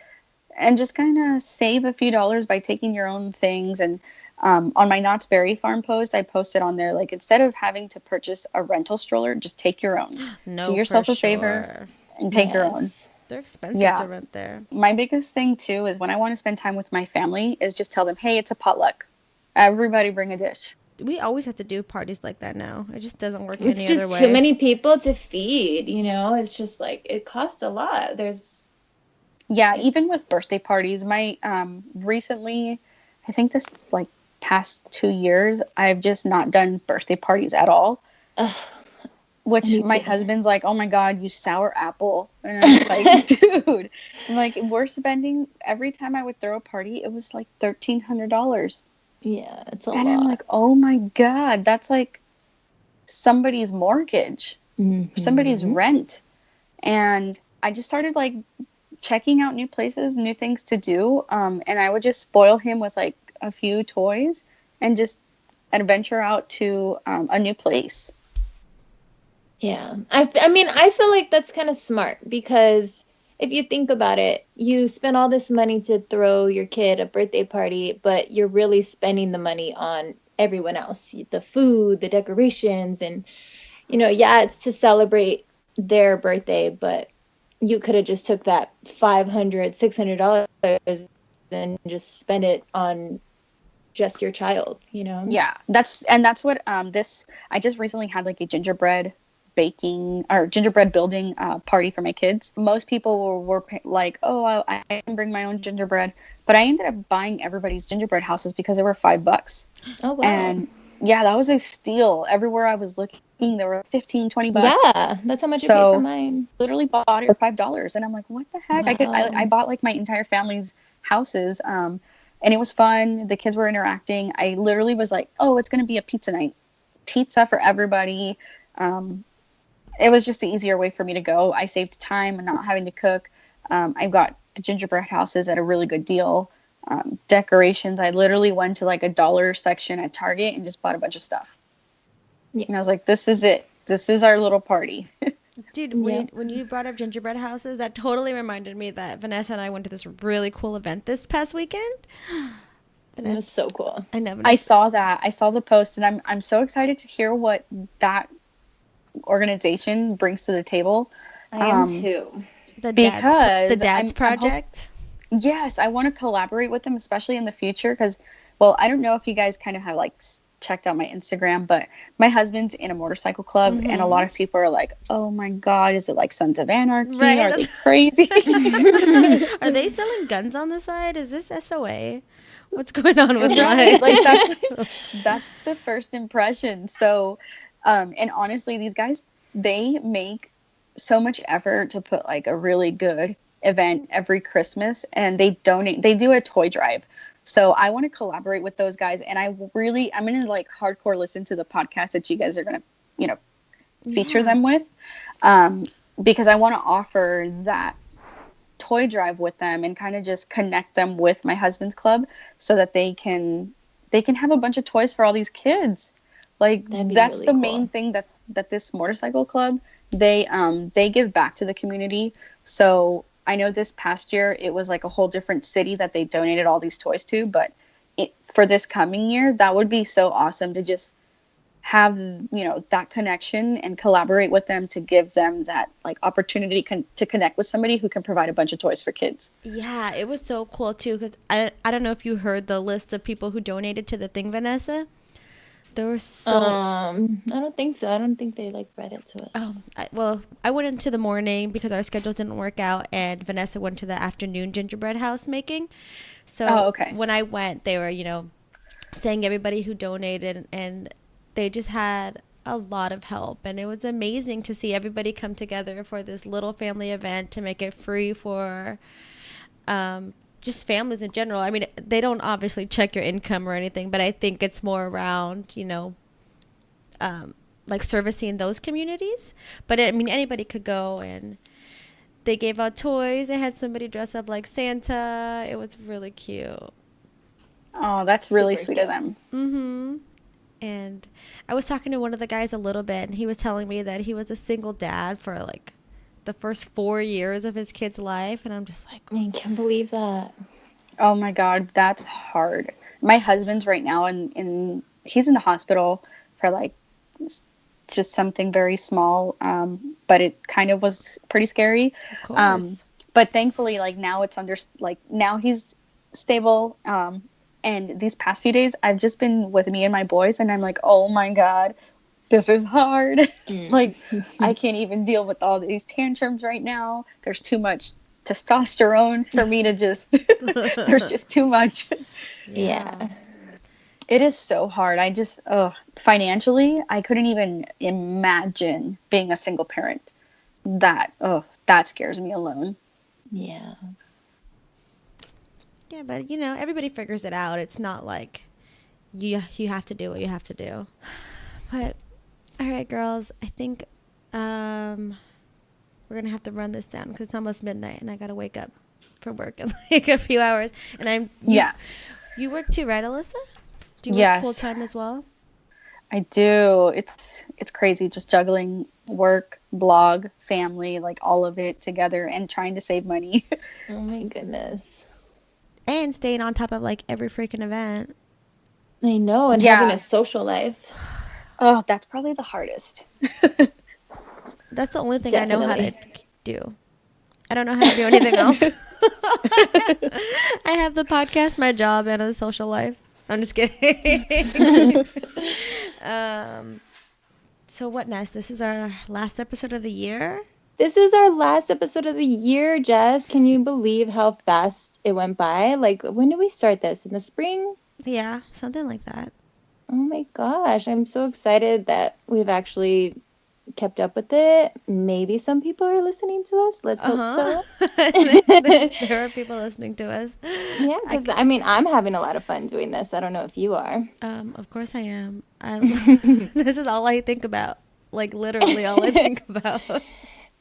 and just kind of save a few dollars by taking your own things. And on my Knott's Berry Farm post, I posted on there, like, instead of having to purchase a rental stroller, just take your own. Do yourself a favor and take your own. They're expensive to rent there. My biggest thing too is when I want to spend time with my family is just tell them, hey, it's a potluck. Everybody bring a dish. We always have to do parties like that now. It just doesn't work any other way. It's just too many people to feed, It's just like, it costs a lot. Even with birthday parties, my recently, I think this like past 2 years, I've just not done birthday parties at all. Which my husband's like, oh my God, you sour apple. And I was like, dude, like, we're spending, every time I would throw a party, it was like $1,300. Yeah, it's a lot. And I'm like, oh my God, that's like somebody's mortgage, somebody's rent. And I just started like checking out new places, new things to do. And I would just spoil him with like a few toys and just adventure out to a new place. Yeah. I mean, I feel like that's kind of smart, because if you think about it, you spend all this money to throw your kid a birthday party, but you're really spending the money on everyone else, the food, the decorations, and, it's to celebrate their birthday, but you could have just took that $500, $600 and just spend it on just your child, Yeah, that's what I just recently had like a gingerbread building party for my kids. Most people were like, oh, I can bring my own gingerbread, but I ended up buying everybody's gingerbread houses because they were $5. Oh wow. And yeah, that was a steal. Everywhere I was looking, they were $15, $20. Yeah, that's how much you paid for mine. Literally bought it for $5, and I'm like, what the heck? Wow. I bought like my entire family's houses, and it was fun. The kids were interacting. I literally was like, oh, it's gonna be a pizza night, pizza for everybody. it was just the easier way for me to go. I saved time and not having to cook. I got the gingerbread houses at a really good deal. Decorations, I literally went to like a dollar section at Target and just bought a bunch of stuff. Yeah. And I was like, this is it. This is our little party. Dude, Yeah. when you brought up gingerbread houses, that totally reminded me that Vanessa and I went to this really cool event this past weekend. It was so cool. I know. I Vanessa, saw that. I saw the post, and I'm so excited to hear what that organization brings to the table. I am too. the because dad's project. Yes, I want to collaborate with them, especially in the future. Because, well, I don't know if you guys kind of have like checked out my Instagram, but my husband's in a motorcycle club, and a lot of people are like, "Oh my God, is it like Sons of Anarchy? Right, Are they crazy?" Are they selling guns on the side? Is this SOA? What's going on with Right, that? like that's the first impression. So, and honestly, these guys, they make so much effort to put like a really good event every Christmas, and they do a toy drive. So I want to collaborate with those guys, and I'm gonna like hardcore listen to the podcast that you guys are gonna, feature them with, because I want to offer that toy drive with them and kind of just connect them with my husband's club so that they can have a bunch of toys for all these kids. Like that's really the cool. main thing that this motorcycle club, they give back to the community. So I know this past year it was like a whole different city that they donated all these toys to, but for this coming year, that would be so awesome to just have that connection and collaborate with them to give them that like opportunity to connect with somebody who can provide a bunch of toys for kids. Yeah, it was so cool too, because I don't know if you heard the list of people who donated to the thing, Vanessa. There were so I don't think so. I don't think they like read it to us. I went into the morning because our schedules didn't work out, and Vanessa went to the afternoon gingerbread house making. So okay. when I went, they were saying everybody who donated, and they just had a lot of help, and it was amazing to see everybody come together for this little family event to make it free for just families in general. I mean, they don't obviously check your income or anything, but I think it's more around like servicing those communities. But I mean, anybody could go, and they gave out toys. They had somebody dress up like Santa. It was really cute. Oh, that's really Super sweet cute. of them. Mm-hmm. And I was talking to one of the guys a little bit, and he was telling me that he was a single dad for like the first 4 years of his kid's life. And I'm just like, I can't believe that. Oh my God, that's hard. My husband's right now in he's in the hospital for like just something very small, but it kind of was pretty scary. of course. But thankfully, like now now he's stable. And these past few days, I've just been with me and my boys, and I'm like, oh my God, this is hard. Like, I can't even deal with all these tantrums right now. There's too much testosterone for me to just, there's just too much. Yeah. It is so hard. Financially, I couldn't even imagine being a single parent. That scares me alone. Yeah. Yeah, but everybody figures it out. It's not like you have to do what you have to do. But all right, girls, I think we're gonna have to run this down because it's almost midnight and I gotta wake up for work in like a few hours. And you work too, right, Alyssa? Do you work Yes. full time as well? I do. It's crazy just juggling work, blog, family, like all of it together and trying to save money. Oh my goodness. And staying on top of like every freaking event. I know, and Yeah. having a social life. Oh, that's probably the hardest. That's the only thing I know how to Definitely. do. I don't know how to do anything else. I have the podcast, my job, and a social life. I'm just kidding. So what, Ness? This is our last episode of the year. This is our last episode of the year, Jess. Can you believe how fast it went by? Like, when did we start this? In the spring? Yeah, something like that. Oh my gosh, I'm so excited that we've actually kept up with it. Maybe some people are listening to us. Let's hope so. There are people listening to us. Yeah, because I'm having a lot of fun doing this. I don't know if you are. Of course I am. This is all I think about. like literally all I think about.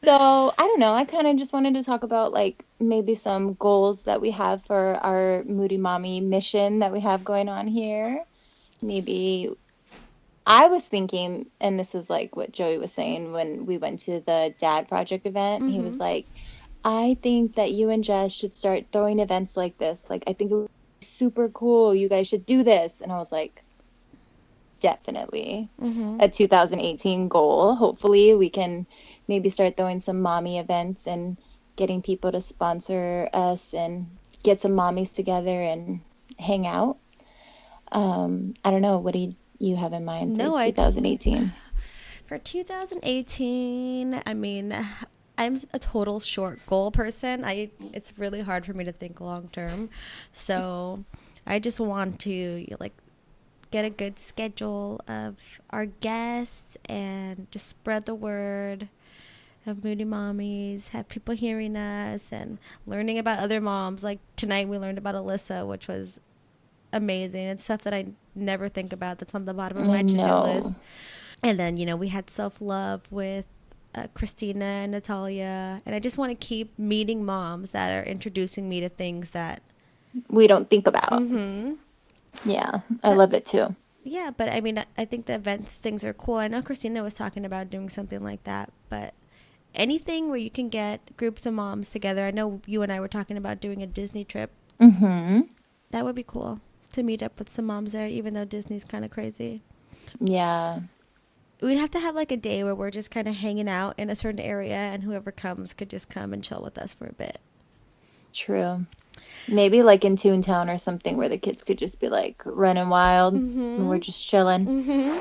So I don't know. I kind of just wanted to talk about like maybe some goals that we have for our Moody Mommy mission that we have going on here. Maybe I was thinking, and this is like what Joey was saying when we went to the Dad Project event. He was like, I think that you and Jess should start throwing events like this. Like, I think it would be super cool. You guys should do this. And I was like, definitely a 2018 goal. Hopefully, we can maybe start throwing some mommy events and getting people to sponsor us and get some mommies together and hang out. I don't know. What do you have in mind for 2018? For 2018, I mean, I'm a total short goal person. It's really hard for me to think long term. So I just want to like get a good schedule of our guests and just spread the word of Moody Mommies, have people hearing us and learning about other moms. Like tonight we learned about Alyssa, which was amazing. It's stuff that I never think about that's on the bottom of my to-do list. And then, we had self-love with Christina and Natalia. And I just want to keep meeting moms that are introducing me to things that we don't think about. Yeah, I love it too. Yeah, but I mean, I think the event things are cool. I know Christina was talking about doing something like that, but anything where you can get groups of moms together. I know you and I were talking about doing a Disney trip. That would be cool to meet up with some moms there, even though Disney's kind of crazy. Yeah. We'd have to have like a day where we're just kind of hanging out in a certain area and whoever comes could just come and chill with us for a bit. True. Maybe like in Toontown or something where the kids could just be like running wild and we're just chilling.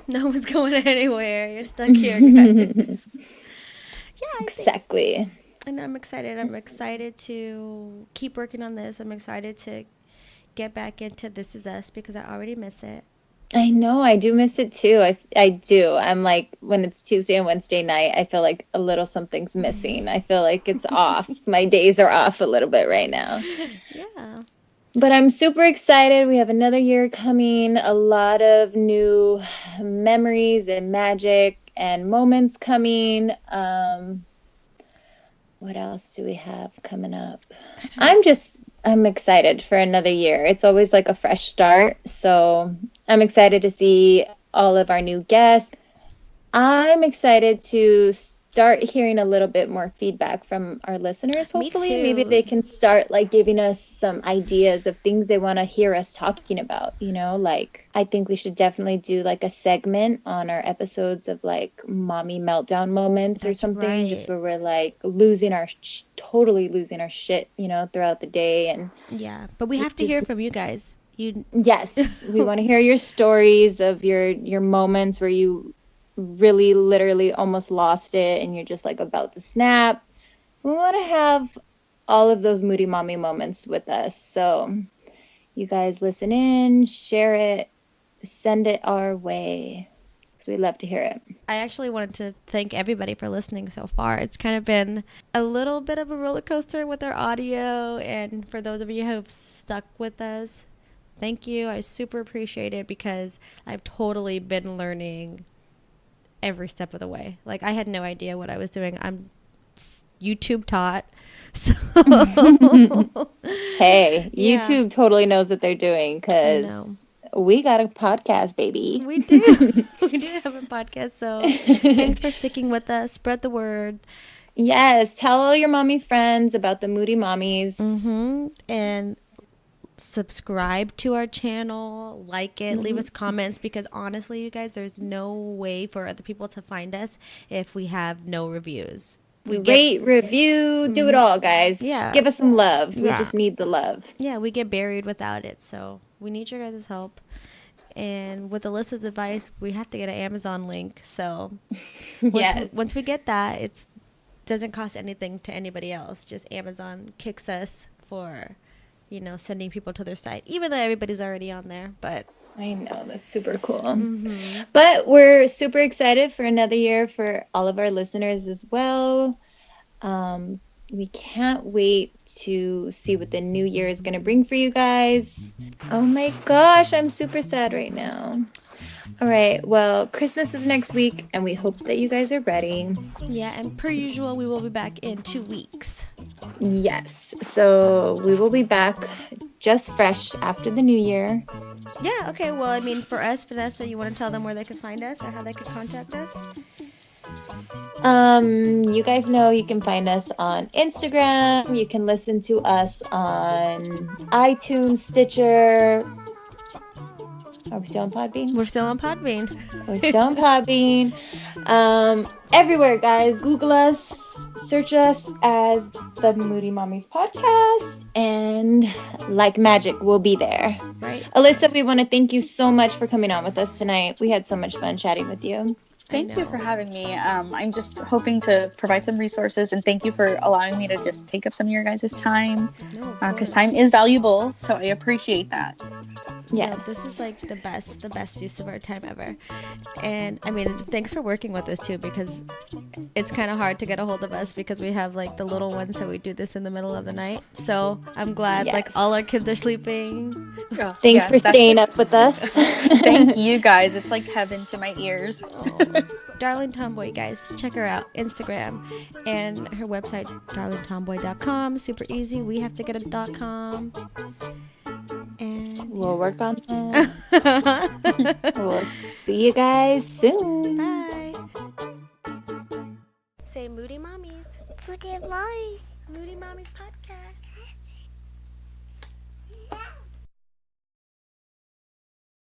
No one's going anywhere. You're stuck here, guys. Yeah, exactly. And I'm excited. I'm excited to keep working on this. I'm excited to get back into This Is Us because I already miss it. I know. I do miss it too. I do. I'm like, when it's Tuesday and Wednesday night, I feel like a little something's missing. I feel like it's off. My days are off a little bit right now. Yeah. But I'm super excited. We have another year coming. A lot of new memories and magic and moments coming. What else do we have coming up? I'm excited for another year. It's always like a fresh start. So I'm excited to see all of our new guests. I'm excited to start hearing a little bit more feedback from our listeners. Hopefully, maybe they can start like giving us some ideas of things they want to hear us talking about. Like I think we should definitely do like a segment on our episodes of like mommy meltdown moments or something, just where we're like totally losing our shit, throughout the day. And yeah, but we have to hear from you guys. Yes, we want to hear your stories of your moments where you really literally almost lost it and you're just like about to snap. We want to have all of those Moody Mommy moments with us. So you guys listen in, share it, send it our way. So we'd love to hear it. I actually wanted to thank everybody for listening so far. It's kind of been a little bit of a roller coaster with our audio, and for those of you who have stuck with us, thank you. I super appreciate it because I've totally been learning every step of the way. Like I had no idea what I was doing. I'm YouTube taught. So hey, YouTube totally knows what they're doing because we got a podcast, baby. We do. We do have a podcast. So thanks for sticking with us. Spread the word. Yes. Tell all your mommy friends about the Moody Mommies. And subscribe to our channel, like it, leave us comments, because honestly, you guys, there's no way for other people to find us if we have no reviews. Rate, review, do it all, guys. Yeah. Give us some love. We just need the love. Yeah, we get buried without it, so we need your guys' help. And with Alyssa's advice, we have to get an Amazon link. So once we get that, it doesn't cost anything to anybody else. Just Amazon kicks us for sending people to their site, even though everybody's already on there. But I know, that's super cool. But we're super excited for another year for all of our listeners as well. We can't wait to see what the new year is going to bring for you guys. Oh my gosh, I'm super sad right now. All right. Well, Christmas is next week, and we hope that you guys are ready. Yeah, and per usual, we will be back in 2 weeks. Yes. So we will be back just fresh after the new year. Yeah, okay. Well, I mean, for us, Vanessa, you want to tell them where they can find us or how they can contact us? You guys know you can find us on Instagram. You can listen to us on iTunes, Stitcher. Are we still on Podbean? We're still on Podbean. We're still on Podbean. Everywhere, guys. Google us. Search us as the Moody Mommies Podcast. And like magic, we'll be there. Right. Alyssa, we want to thank you so much for coming on with us tonight. We had so much fun chatting with you. Thank you for having me. I'm just hoping to provide some resources, and thank you for allowing me to just take up some of your guys' time, because time is valuable, so I appreciate that. Yeah, this is like the best use of our time ever. And I mean, thanks for working with us too, because it's kind of hard to get a hold of us because we have like the little ones, so we do this in the middle of the night. So I'm glad like all our kids are sleeping. Oh, thanks for staying up with us. Thank you guys. It's like heaven to my ears. Darling Tomboy, guys, check her out. Instagram and her website, darlingtomboy.com. Super easy. We have to get a .com. And we'll work on that. We'll see you guys soon.